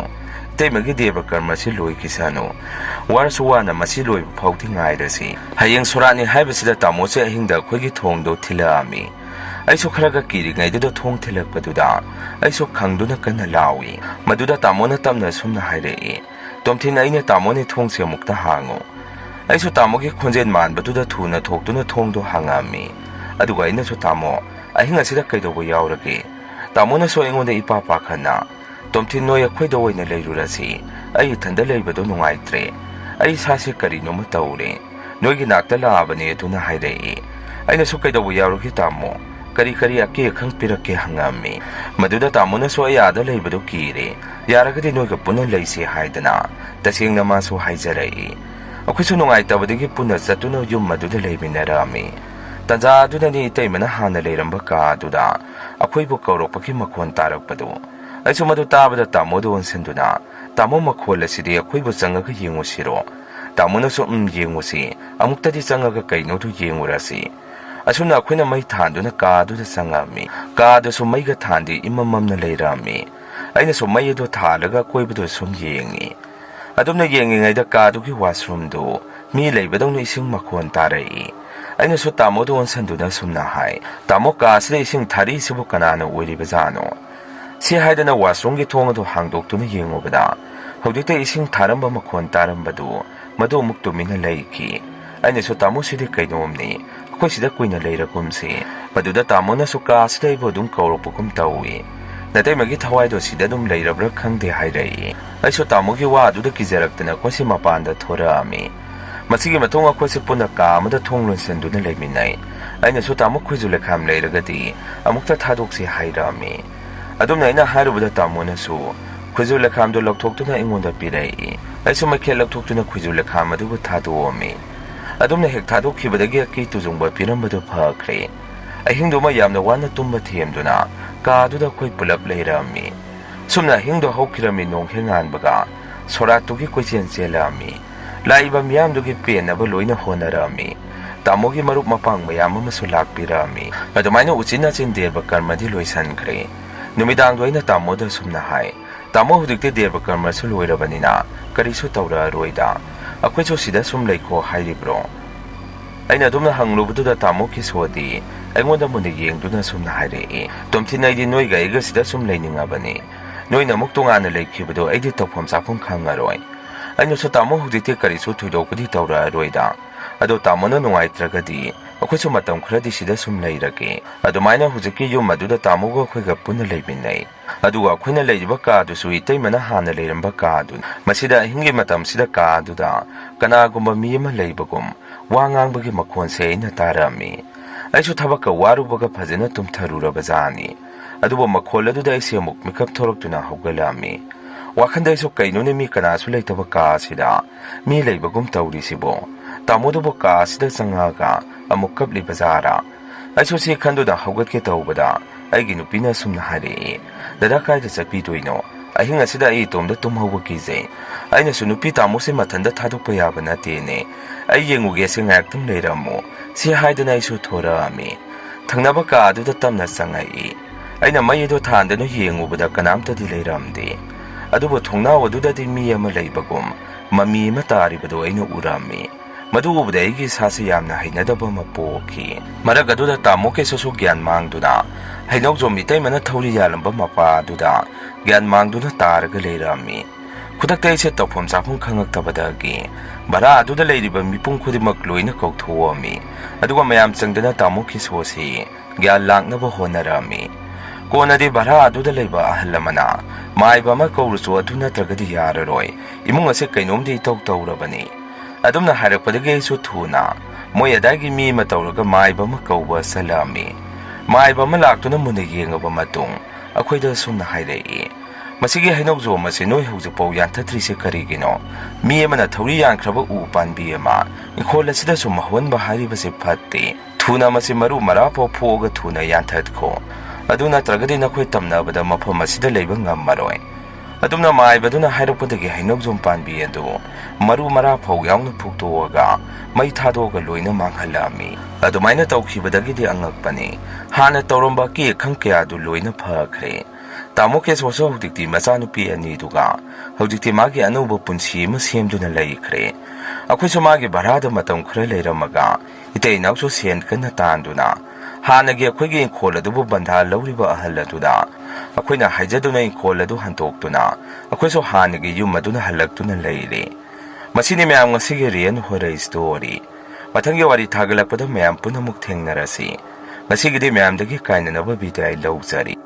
ꯏꯇꯩꯃꯒꯤ ꯗꯦꯕ ꯀꯔꯃꯁꯤ ꯂꯣꯏꯈꯤꯁꯅꯨ. ꯋꯥꯔꯁꯨ ꯋꯥꯅ ꯃꯁꯤ ꯂꯣꯏꯕ ꯐꯥꯎꯗꯤ ꯉꯥꯏꯔꯁꯤ." ꯍꯌꯦꯡ ꯁꯣꯔꯥꯠꯅꯤ ꯍꯥꯏꯕꯁꯤꯗ ꯇꯥꯃꯣꯁꯦ ꯑꯍꯤꯡꯗ ꯑꯩꯈꯣꯏꯒꯤ ꯊꯣꯡꯗꯣ ꯊꯤꯜꯂꯛꯑꯝꯃꯤ꯫ ꯑꯩꯁꯨ ꯈꯔꯒ ꯀꯤꯔꯤꯉꯩꯗꯨꯗ ꯊꯣꯡ ꯊꯤꯜꯂꯛꯄꯗꯨꯗ ꯑꯩꯁꯨ ꯈꯪꯗꯨꯅ ꯀꯟꯅ ꯂꯥꯎꯏ꯫ ꯃꯗꯨꯗ ꯇꯥꯃꯣꯅ ꯇꯞꯅ ꯁꯨꯝꯅ ꯍꯥꯏꯔꯛꯏ, "ꯇꯣꯝꯊꯤꯟ, ꯑꯩꯅ ꯇꯥꯃꯣꯅꯦ, ꯊꯣꯡꯁꯦ ꯑꯃꯨꯛꯇ ꯍꯥꯡꯉꯨ." ꯑꯩꯁꯨ ꯇꯥꯃꯣꯒꯤ ꯈꯣꯟꯖꯦꯜ ꯃꯥꯟꯕꯗꯨꯗ ꯊꯨꯅ ꯊꯣꯛꯇꯨꯅ ꯊꯣꯡꯗꯣ ꯍꯥꯡꯉꯝꯃꯤ꯫ ꯑꯗꯨꯒ ꯑꯩꯅꯁꯨ, "ꯇꯥꯃꯣ, ꯑꯍꯤꯡ ꯑꯁꯤꯗ ꯀꯩꯗꯧꯕ ꯌꯥꯎꯔꯒꯦ?" ꯇꯥꯃꯣꯅꯁꯨ ꯑꯩꯉꯣꯟꯗ ꯏꯄꯥ ꯄꯥꯈꯠꯅ, "ꯇꯣꯝꯊꯤꯟ, ꯅꯣꯏ ꯑꯩꯈꯣꯏꯗ ꯑꯣꯏꯅ ꯂꯩꯔꯨꯔꯁꯤ. ꯑꯩ ꯏꯊꯟꯗ ꯂꯩꯕꯗꯣ ꯅꯨꯡꯉꯥꯏꯇ꯭ꯔꯦ. ꯑꯩ ꯏꯁꯥꯁꯦ ꯀꯔꯤꯅꯣꯃ ꯇꯧꯔꯦ. ꯅꯣꯏꯒꯤ ꯅꯥꯛꯇ ꯂꯥꯛꯑꯕꯅꯦ." ꯑꯗꯨꯅ ꯍꯥꯏꯔꯛꯏ꯫ ꯑꯩꯅꯁꯨ, "ꯀꯩꯗꯧꯕ ꯌꯥꯎꯔꯒꯦ ꯇꯥꯃꯣ? ꯀꯔꯤ ꯑꯀꯦ ꯑꯈꯪ ꯄꯤꯔꯛꯀꯦ?" ꯍꯪꯉꯝꯃꯤ꯫ ꯃꯗꯨꯗ ꯇꯥꯃꯣꯅꯁꯨ ꯑꯩ ꯑꯥꯗ ꯂꯩꯕꯗꯣ ꯀꯤꯔꯦ, ꯌꯥꯔꯒꯗꯤ ꯅꯣꯏꯒ ꯄꯨꯟꯅ ꯂꯩꯁꯤ ꯍꯥꯏꯗꯅ ꯇꯁꯦꯡꯅ ꯃꯥꯁꯨ ꯍꯥꯏꯖꯔꯛꯏ꯫ ꯑꯩꯈꯣꯏꯁꯨ ꯅꯨꯡꯉꯥꯏꯇꯕꯗꯒꯤ ꯄꯨꯟꯅ ꯆꯠꯇꯨꯅ ꯌꯨꯝ ꯑꯗꯨꯗ ꯂꯩꯃꯤꯟꯅꯔꯛꯑꯝꯃꯤ꯫ ꯇꯟꯖꯥ ꯑꯗꯨꯗꯅꯤ ꯏꯇꯩꯃꯅ ꯍꯥꯟꯅ ꯂꯩꯔꯝꯕ ꯀꯥ ꯑꯗꯨꯗ ꯑꯩꯈꯣꯏꯕꯨ ꯀꯧꯔꯛꯄꯒꯤ ꯃꯈꯣꯟ ꯇꯥꯔꯛꯄꯗꯨ꯫ ꯑꯩꯁꯨ ꯃꯗꯨ ꯇꯥꯕꯗ ꯇꯥꯃꯣꯗ ꯑꯣꯟꯁꯤꯟꯗꯨꯅ, "ꯇꯥꯃꯣ, ꯃꯈꯣꯜ ꯑꯁꯤꯗꯤ ꯑꯩꯈꯣꯏꯕꯨ ꯆꯪꯉꯒ ꯌꯦꯡꯉꯨꯁꯤꯔꯣ?" ꯇꯥꯃꯣꯅꯁꯨ, "ꯌꯦꯡꯉꯨꯁꯤ. ꯑꯃꯨꯛꯇꯗꯤ ꯆꯪꯉꯒ ꯀꯩꯅꯣꯗꯨ ꯌꯦꯡꯉꯨꯔꯁꯤ." ꯑꯁꯨꯝꯅ ꯑꯩꯈꯣꯏꯅ ꯃꯩ ꯊꯥꯟꯗꯨꯅ ꯀꯥ ꯑꯗꯨꯗ ꯆꯪꯉꯝꯃꯤ꯫ ꯀꯥ ꯑꯗꯨꯁꯨ ꯃꯩꯒ ꯊꯥꯟꯗꯦ, ꯏꯃꯝꯃꯝꯅ ꯂꯩꯔꯝꯃꯤ꯫ ꯑꯩꯅꯁꯨ ꯃꯩ ꯑꯗꯨ ꯊꯥꯜꯂꯒ ꯑꯀꯣꯏꯕꯗꯨ ꯁꯨꯝ ꯌꯦꯡꯉꯤ꯫ ꯑꯗꯨꯝꯅ ꯌꯦꯡꯂꯤꯉꯩꯗ ꯀꯥꯗꯨꯒꯤ ꯋꯥꯁꯔꯨꯝꯗꯨ ꯃꯤ ꯂꯩꯕꯗꯧꯅ ꯏꯁꯤꯡ ꯃꯈꯣꯟ ꯇꯥꯔꯛꯏ꯫ ꯑꯩꯅꯁꯨ ꯇꯥꯃꯣꯗ ꯑꯣꯟꯁꯤꯟꯗꯨꯅ ꯁꯨꯝꯅ ꯍꯥꯏ, "ꯇꯥꯃꯣ, ꯀꯥꯁꯤꯗ ꯏꯁꯤꯡ ꯊꯥꯔꯤꯁꯤꯕꯨ ꯀꯅꯥꯅ ꯑꯣꯏꯔꯤꯕꯖꯥꯠꯅꯣ?" ꯁꯤ ꯍꯥꯏꯗꯅ ꯋꯥꯁꯔꯨꯝꯒꯤ ꯊꯣꯡ ꯑꯗꯨ ꯍꯥꯡꯗꯣꯛꯇꯨꯅ ꯌꯦꯡꯉꯨꯕꯗ ꯍꯧꯖꯤꯛꯇ ꯏꯁꯤꯡ ꯊꯥꯔꯝꯕ ꯃꯈꯣꯟ ꯇꯥꯔꯝꯕꯗꯨ ꯃꯗꯨ ꯑꯃꯨꯛ ꯇꯨꯃꯤꯟꯅ ꯂꯩꯈꯤ꯫ ꯑꯩꯅꯁꯨ, "ꯇꯥꯃꯣ, ꯁꯤꯗꯤ ꯀꯩꯅꯣꯝꯅꯤ. ꯑꯩꯈꯣꯏ ꯁꯤꯗ ꯀꯨꯏꯅ ꯂꯩꯔꯒꯨꯝꯁꯤ." ꯃꯗꯨꯗ ꯇꯥꯃꯣꯅꯁꯨ ꯀꯥꯁꯤꯗ ꯑꯩꯕꯨ ꯑꯗꯨꯝ ꯀꯧꯔꯛꯄꯒꯨꯝ ꯇꯧꯏ꯫ "ꯅꯇꯩꯃꯒꯤ ꯊꯋꯥꯏꯗꯣ ꯁꯤꯗ ꯑꯗꯨꯝ ꯂꯩꯔꯕ꯭ꯔꯥ ꯈꯪꯗꯦ" ꯍꯥꯏꯔꯛꯏ꯫ ꯑꯩꯁꯨ ꯇꯥꯃꯣꯒꯤ ꯋꯥ ꯑꯗꯨꯗ ꯀꯤꯖꯔꯛꯇꯅ ꯑꯩꯈꯣꯏꯁꯤ ꯃꯄꯥꯟꯗ ꯊꯣꯔꯛꯑꯝꯃꯤ꯫ ꯃꯁꯤꯒꯤ ꯃꯇꯨꯡ ꯑꯩꯈꯣꯏꯁꯤ ꯄꯨꯟꯅ ꯀꯥ ꯑꯃꯗ ꯊꯣꯡ ꯂꯣꯟꯁꯤꯟꯗꯨꯅ ꯂꯩꯃꯤꯟꯅꯩ꯫ ꯑꯩꯅꯁꯨ, "ꯇꯥꯃꯣ, ꯈꯣꯏꯖꯨ ꯂꯩꯈꯥꯝ ꯂꯩꯔꯒꯗꯤ ꯑꯃꯨꯛꯇ ꯊꯥꯗꯣꯛꯁꯤ" ꯍꯥꯏꯔꯛꯑꯝꯃꯤ꯫ ꯑꯗꯨꯝꯅ ꯑꯩꯅ ꯍꯥꯏꯔꯨꯕꯗ ꯇꯥꯃꯣꯅꯁꯨ ꯈꯣꯏꯖꯨ ꯂꯩꯈꯥꯝꯗꯨ ꯂꯧꯊꯣꯛꯇꯨꯅ ꯑꯩꯉꯣꯟꯗ ꯄꯤꯔꯛꯏ꯫ ꯑꯩꯁꯨ ꯃꯩꯈꯦꯠ ꯂꯧꯊꯣꯛꯇꯨꯅ ꯈꯣꯏꯖꯨ ꯂꯩꯈꯥꯝ ꯑꯗꯨꯕꯨ ꯊꯥꯗꯣꯛꯑꯝꯃꯤ꯫ ꯑꯗꯨꯝꯅ ꯍꯦꯛ ꯊꯥꯗꯣꯛꯈꯤꯕꯗꯒꯤ ꯑꯀꯤ ꯇꯨꯖꯨꯡꯕ ꯄꯤꯔꯝꯕꯗꯨ ꯐꯈ꯭ꯔꯦ꯫ ꯑꯍꯤꯡꯗꯨꯃ ꯌꯥꯝꯅ ꯋꯥꯅ ꯇꯨꯝꯕ ꯊꯦꯝꯗꯨꯅ ꯀꯥ ꯑꯗꯨꯗ ꯑꯩꯈꯣꯏ ꯄꯨꯂꯞ ꯂꯩꯔꯝꯃꯤ꯫ ꯁꯨꯝꯅ ꯑꯍꯤꯡꯗꯣ ꯍꯧꯈꯤꯔꯝꯃꯤ ꯅꯣꯡꯍꯦꯛ ꯉꯥꯟꯕꯒ ꯁꯣꯔꯥꯠꯇꯨꯒꯤ ꯀꯣꯏꯆꯦꯟ ꯆꯦꯜꯂꯛꯑꯝꯃꯤ꯫ ꯂꯥꯛꯏꯕ ꯃꯤꯌꯥꯝꯗꯨꯒꯤ ꯄꯦꯟꯅꯕ ꯂꯣꯏꯅ ꯍꯣꯠꯅꯔꯛꯑꯝꯃꯤ꯫ ꯇꯥꯃꯣꯒꯤ ꯃꯔꯨꯞ ꯃꯄꯥꯡ ꯃꯌꯥꯝ ꯑꯃꯁꯨ ꯂꯥꯛꯄꯤꯔꯛꯑꯝꯃꯤ꯫ ꯑꯗꯨꯃꯥꯏꯅ ꯎꯆꯤꯟ ꯅꯥꯆꯤꯟ ꯗꯦꯕ ꯀꯔꯃꯗꯤ ꯂꯣꯏꯁꯤꯟꯈ꯭ꯔꯦ꯫ ꯅꯨꯃꯤꯗꯥꯡꯗꯣ ꯑꯩꯅ ꯇꯥꯃꯣꯗ ꯁꯨꯝꯅ ꯍꯥꯏ, "ꯇꯥꯃꯣ, ꯍꯧꯖꯤꯛꯇꯤ ꯗꯦꯕ ꯀꯔꯃꯁꯨ ꯂꯣꯏꯔꯕꯅꯤꯅ ꯀꯔꯤꯁꯨ ꯇꯧꯔꯛꯑꯔꯣꯏꯗ. ꯑꯩꯈꯣꯏꯁꯨ ꯁꯤꯗ ꯁꯨꯝ ꯂꯩꯈꯣ ꯍꯥꯏꯔꯤꯕ꯭ꯔꯣ?" ꯑꯩꯅ ꯑꯗꯨꯝꯅ ꯍꯪꯂꯨꯕꯗꯨꯗ ꯇꯥꯃꯣ ꯀꯤꯁꯣꯗꯤ ꯑꯩꯉꯣꯟꯗ ꯃꯨꯟꯅ ꯌꯦꯡꯗꯨꯅ ꯁꯨꯝꯅ ꯍꯥꯏꯔꯛꯏ, "ꯇꯣꯝꯊꯤꯟ, ꯑꯩꯗꯤ ꯅꯣꯏꯒ ꯑꯩꯒ ꯁꯤꯗ ꯁꯨꯝ ꯂꯩꯅꯤꯡꯉꯕꯅꯤ. ꯅꯣꯏꯅ ꯑꯃꯨꯛ ꯇꯣꯉꯥꯟꯅ ꯂꯩꯈꯤꯕꯗꯣ ꯑꯩꯗꯤ ꯇꯧꯐꯝ ꯆꯥꯐꯝ ꯈꯪꯉꯔꯣꯏ." ꯑꯩꯅꯁꯨ, "ꯇꯥꯃꯣ, ꯍꯧꯖꯤꯛꯇꯤ ꯀꯔꯤꯁꯨ ꯊꯣꯏꯗꯣꯛꯄꯗꯤ ꯇꯧꯔꯛꯑꯔꯣꯏꯗ. ꯑꯗꯣ ꯇꯥꯃꯣꯅ ꯅꯨꯡꯉꯥꯏꯇ꯭ꯔꯒꯗꯤ ꯑꯩꯈꯣꯏꯁꯨ ꯃꯇꯝ ꯈꯔꯗꯤ ꯁꯤꯗ ꯁꯨꯝ ꯂꯩꯔꯒꯦ." ꯑꯗꯨꯃꯥꯏꯅ ꯍꯧꯖꯤꯛꯀꯤ ꯌꯨꯝ ꯑꯗꯨꯗ ꯇꯥꯃꯣꯒ ꯑꯩꯈꯣꯏꯒ ꯄꯨꯟꯅ ꯂꯩꯃꯤꯟꯅꯩ꯫ ꯑꯗꯨꯒ ꯑꯩꯈꯣꯏꯅ ꯂꯩꯔꯤꯕ ꯀꯥꯗꯨꯁꯨ ꯏꯇꯩꯃꯅ ꯍꯥꯟꯅ ꯂꯩꯔꯝꯕ ꯀꯥꯗꯨꯅꯤ꯫ ꯃꯁꯤꯗ ꯑꯍꯤꯡꯒꯤ ꯃꯇꯝꯁꯤꯗ ꯀꯥ ꯑꯗꯨꯗ ꯀꯅꯥꯒꯨꯝꯕ ꯃꯤ ꯑꯃ ꯂꯩꯕꯒꯨꯝ ꯋꯥ ꯉꯥꯡꯕꯒꯤ ꯃꯈꯣꯟꯁꯦ ꯑꯩꯅ ꯇꯥꯔꯝꯃꯤ꯫ ꯑꯩꯁꯨ ꯊꯕꯛꯀ ꯋꯥꯔꯨꯕꯒ ꯐꯖꯅ ꯇꯨꯝꯊꯔꯨꯔꯕꯖꯥꯠꯅꯤ꯫ ꯑꯗꯨꯕꯨ ꯃꯈꯣꯜ ꯑꯗꯨꯗ ꯑꯩꯁꯦ ꯑꯃꯨꯛ ꯃꯤꯀꯞ ꯊꯣꯔꯛꯇꯨꯅ ꯍꯧꯒꯠꯂꯛꯑꯝꯃꯤ꯫ ꯋꯥꯈꯟꯗ ꯑꯩꯁꯨ, "ꯀꯩꯅꯣꯅꯦ, ꯃꯤ ꯀꯅꯥꯁꯨ ꯂꯩꯇꯕ ꯀꯥ ꯑꯁꯤꯗ ꯃꯤ ꯂꯩꯕꯒꯨꯝ ꯇꯧꯔꯤꯁꯤꯕꯣ? ꯇꯥꯃꯣꯗꯨꯕꯨ ꯀꯥ ꯑꯁꯤꯗ ꯆꯪꯉꯛꯑꯒ ꯑꯃꯨꯛ ꯀꯞꯂꯤꯕꯖꯥꯔꯥ?" ꯑꯩꯁꯨ ꯁꯤ ꯈꯟꯗꯨꯅ ꯍꯧꯒꯠꯀꯦ ꯇꯧꯕꯗ ꯑꯩꯒꯤ ꯅꯨꯄꯤꯅ ꯁꯨꯝꯅ ꯍꯥꯏꯔꯛꯏ, "ꯗꯗꯥ, ꯀꯥꯏꯗ ꯆꯠꯄꯤꯗꯣꯏꯅꯣ? ꯑꯍꯤꯡ ꯑꯁꯤꯗ ꯑꯩ ꯏꯇꯣꯝꯗ ꯇꯨꯝꯍꯧꯕ ꯀꯤꯖꯩ." ꯑꯩꯅꯁꯨ, "ꯅꯨꯄꯤ, ꯇꯥꯃꯣꯁꯦ ꯃꯊꯟꯇ ꯊꯥꯗꯣꯛꯄ ꯌꯥꯕ ꯅꯠꯇꯦꯅꯦ. ꯑꯩ ꯌꯦꯡꯉꯨꯒꯦꯁꯦ, ꯉꯥꯏꯍꯥꯛꯇꯪ ꯂꯩꯔꯝꯃꯨ." ꯁꯤ ꯍꯥꯏꯗꯅ ꯑꯩꯁꯨ ꯊꯣꯔꯛꯑꯝꯃꯤ꯫ ꯊꯪꯅꯕ ꯀꯥ ꯑꯗꯨꯗ ꯇꯞꯅ ꯆꯪꯉꯛꯏ꯫ ꯑꯩꯅ ꯃꯩ ꯑꯗꯨ ꯊꯥꯟꯗꯨꯅ ꯌꯦꯡꯉꯨꯕꯗ ꯀꯅꯥꯝꯇꯗꯤ ꯂꯩꯔꯝꯗꯦ꯫ ꯑꯗꯨꯕꯨ ꯊꯣꯡꯅꯥꯎ ꯑꯗꯨꯗꯗꯤ ꯃꯤ ꯑꯃ ꯂꯩꯕꯒꯨꯝ ꯃꯃꯤ ꯑꯃ ꯇꯥꯔꯤꯕꯗꯨ ꯑꯩꯅ ꯎꯔꯝꯃꯤ꯫ ꯃꯗꯨ ꯎꯕꯗ ꯑꯩꯒꯤ ꯏꯁꯥꯁꯦ ꯌꯥꯝꯅ ꯍꯩꯅꯗꯕ ꯑꯃ ꯄꯣꯛꯈꯤ꯫ ꯃꯔꯛ ꯑꯗꯨꯗ ꯇꯥꯃꯣ ꯀꯦꯁꯨꯁꯨ ꯒ꯭ꯌꯥꯟ ꯃꯥꯡꯗꯨꯅ ꯍꯩꯅꯧꯖꯣꯝ ꯏꯇꯩꯃꯅ ꯊꯧꯔꯤ ꯌꯥꯜꯂꯝꯕ ꯃꯄꯥ ꯑꯗꯨꯗ ꯒ꯭ꯌꯥꯟ ꯃꯥꯡꯗꯨꯅ ꯇꯥꯔꯒ ꯂꯩꯔꯝꯃꯤ꯫ ꯈꯨꯗꯛꯇ ꯑꯩꯁꯦ ꯇꯧꯐꯝ ꯆꯥꯐꯝ ꯈꯪꯉꯛꯇꯕꯗꯒꯤ ꯚꯔꯥ ꯑꯗꯨꯗ ꯂꯩꯔꯤꯕ ꯃꯤꯄꯨꯝ ꯈꯨꯗꯤꯡꯃꯛ ꯂꯣꯏꯅ ꯀꯧꯊꯣꯛꯑꯝꯃꯤ꯫ ꯑꯗꯨꯒ ꯃꯌꯥꯝ ꯆꯪꯗꯨꯅ ꯇꯥꯃꯣ ꯀꯤꯁꯣꯁꯤ ꯒ꯭ꯌꯥꯟ ꯂꯥꯛꯅꯕ ꯍꯣꯠꯅꯔꯝꯃꯤ꯫ ꯀꯣꯟꯅꯗꯤ ꯚꯔꯥ ꯑꯗꯨꯗ ꯂꯩꯕ ꯑꯍꯜ ꯑꯃꯅ ꯃꯥꯏꯕ ꯑꯃ ꯀꯧꯔꯁꯨ ꯑꯗꯨ ꯅꯠꯇ꯭ꯔꯒꯗꯤ ꯌꯥꯔꯔꯣꯏ, ꯏꯃꯨꯡ ꯑꯁꯤ ꯀꯩꯅꯣꯝꯗꯤ ꯏꯇꯧ ꯇꯧꯔꯕꯅꯤ꯫ ꯑꯗꯨꯝꯅ ꯍꯥꯏꯔꯛꯄꯗꯒꯤ ꯑꯩꯁꯨ ꯊꯨꯅ ꯃꯣꯏ ꯑꯗꯥꯏꯒꯤ ꯃꯤ ꯑꯃ ꯇꯧꯔꯒ ꯃꯥꯏꯕ ꯑꯃ ꯀꯧꯕ ꯆꯠꯂꯛꯑꯝꯃꯤ꯫ ꯃꯥꯏꯕ ꯑꯃ ꯂꯥꯛꯇꯨꯅ ꯃꯨꯟꯅ ꯌꯦꯡꯉꯕ ꯃꯇꯨꯡ ꯑꯩꯈꯣꯏꯗ ꯁꯨꯝꯅ ꯍꯥꯏꯔꯛꯏ, ꯃꯁꯤꯒꯤ ꯍꯩꯅꯧꯖꯣꯝ ꯑꯁꯤ ꯅꯣꯏ ꯍꯧꯖꯤꯛꯐꯥꯎ ꯌꯥꯟꯊꯠꯇ꯭ꯔꯤꯁꯦ ꯀꯔꯤꯒꯤꯅꯣ? ꯃꯤ ꯑꯃꯅ ꯊꯧꯔꯤ ꯌꯥꯟꯈ꯭ꯔꯕ ꯎ ꯄꯥꯟꯕꯤ ꯑꯃ ꯏꯪꯈꯣꯜ ꯑꯁꯤꯗ ꯁꯨꯝ ꯍꯧꯍꯟꯕ ꯍꯥꯏꯔꯤꯕꯁꯤ ꯐꯠꯇꯦ꯫ ꯊꯨꯅ ꯃꯁꯤ ꯃꯔꯨ ꯃꯔꯥꯐꯥꯎ ꯐꯣꯛꯑꯒ ꯊꯨꯅ ꯌꯥꯟꯊꯠꯈꯣ, ꯑꯗꯨ ꯅꯠꯇ꯭ꯔꯒꯗꯤ ꯅꯈꯣꯏ ꯇꯝꯅꯕꯗ ꯃꯐꯝ ꯑꯁꯤꯗ ꯂꯩꯕ ꯉꯝꯃꯔꯣꯏ꯫ ꯑꯗꯨꯝꯅ ꯃꯥꯏꯕꯗꯨꯅ ꯍꯥꯏꯔꯛꯄꯗꯒꯤ ꯍꯩꯅꯧꯖꯣꯝ ꯄꯥꯟꯕꯤ ꯑꯗꯨ ꯃꯔꯨ ꯃꯔꯥꯐꯥꯎ ꯌꯥꯎꯅ ꯐꯨꯛꯇꯣꯛꯑꯒ ꯃꯩ ꯊꯥꯗꯣꯛꯑꯒ ꯂꯣꯏꯅ ꯃꯥꯡꯍꯜꯂꯛꯑꯝꯃꯤ꯫ ꯑꯗꯨꯃꯥꯏꯅ ꯇꯧꯈꯤꯕꯗꯒꯤꯗꯤ ꯑꯉꯛꯄꯅꯤ, ꯍꯥꯟꯅ ꯇꯧꯔꯝꯕ ꯑꯀꯤ ꯑꯈꯪ ꯀꯌꯥꯗꯨ ꯂꯣꯏꯅ ꯐꯈ꯭ꯔꯦ꯫ ꯇꯥꯃꯣ ꯀꯦꯁꯣꯔꯁꯨ ꯍꯧꯖꯤꯛꯇꯤ ꯃꯆꯥꯅꯨꯄꯤ ꯑꯅꯤꯗꯨꯒ ꯍꯧꯖꯤꯛꯇꯤ ꯃꯥꯒꯤ ꯑꯅꯧꯕ ꯄꯨꯟꯁꯤ ꯑꯃ ꯁꯦꯝꯗꯨꯅ ꯂꯩꯈ꯭ꯔꯦ꯫ ꯑꯩꯈꯣꯏꯁꯨ ꯃꯥꯒꯤ ꯚꯔꯥꯗ ꯃꯇꯝ ꯈꯔ ꯂꯩꯔꯝꯃꯒ ꯏꯇꯩ ꯏꯅꯥꯎꯁꯨ ꯁꯦꯟ ꯀꯟꯅ ꯇꯥꯟꯗꯨꯅ ꯍꯥꯟꯅꯒꯤ ꯑꯩꯈꯣꯏꯒꯤ ꯏꯪꯈꯣꯜ ꯑꯗꯨꯕꯨ ꯕꯟꯙꯥ ꯂꯧꯔꯤꯕ ꯑꯍꯜ ꯑꯗꯨꯗ ꯑꯩꯈꯣꯏꯅ ꯍꯥꯏꯖꯗꯨꯅ ꯏꯪꯈꯣꯜ ꯑꯗꯨ ꯍꯟꯇꯣꯛꯇꯨꯅ ꯑꯩꯈꯣꯏꯁꯨ ꯍꯥꯟꯅꯒꯤ ꯌꯨꯝ ꯑꯗꯨꯅ ꯍꯜꯂꯛꯇꯨꯅ ꯂꯩꯔꯦ꯫ ꯃꯁꯤꯅꯤ ꯃꯌꯥꯝ ꯉꯁꯤꯒꯤ ꯔꯤꯌꯦꯜ ꯍꯣꯔꯔ ꯁ꯭ꯇꯣꯔꯤ꯫ ꯃꯊꯪꯒꯤ ꯋꯥꯔꯤ ꯊꯥꯒꯠꯂꯛꯄꯗ ꯃꯌꯥꯝ ꯄꯨꯟꯅꯃꯨꯛ ꯊꯦꯡꯅꯔꯁꯤ꯫ ꯉꯁꯤꯒꯤꯗꯤ ꯃꯌꯥꯝꯗꯒꯤ ꯀꯥꯏꯅꯅꯕ ꯕꯤꯗꯥꯏ ꯂꯧꯖꯔꯤ꯫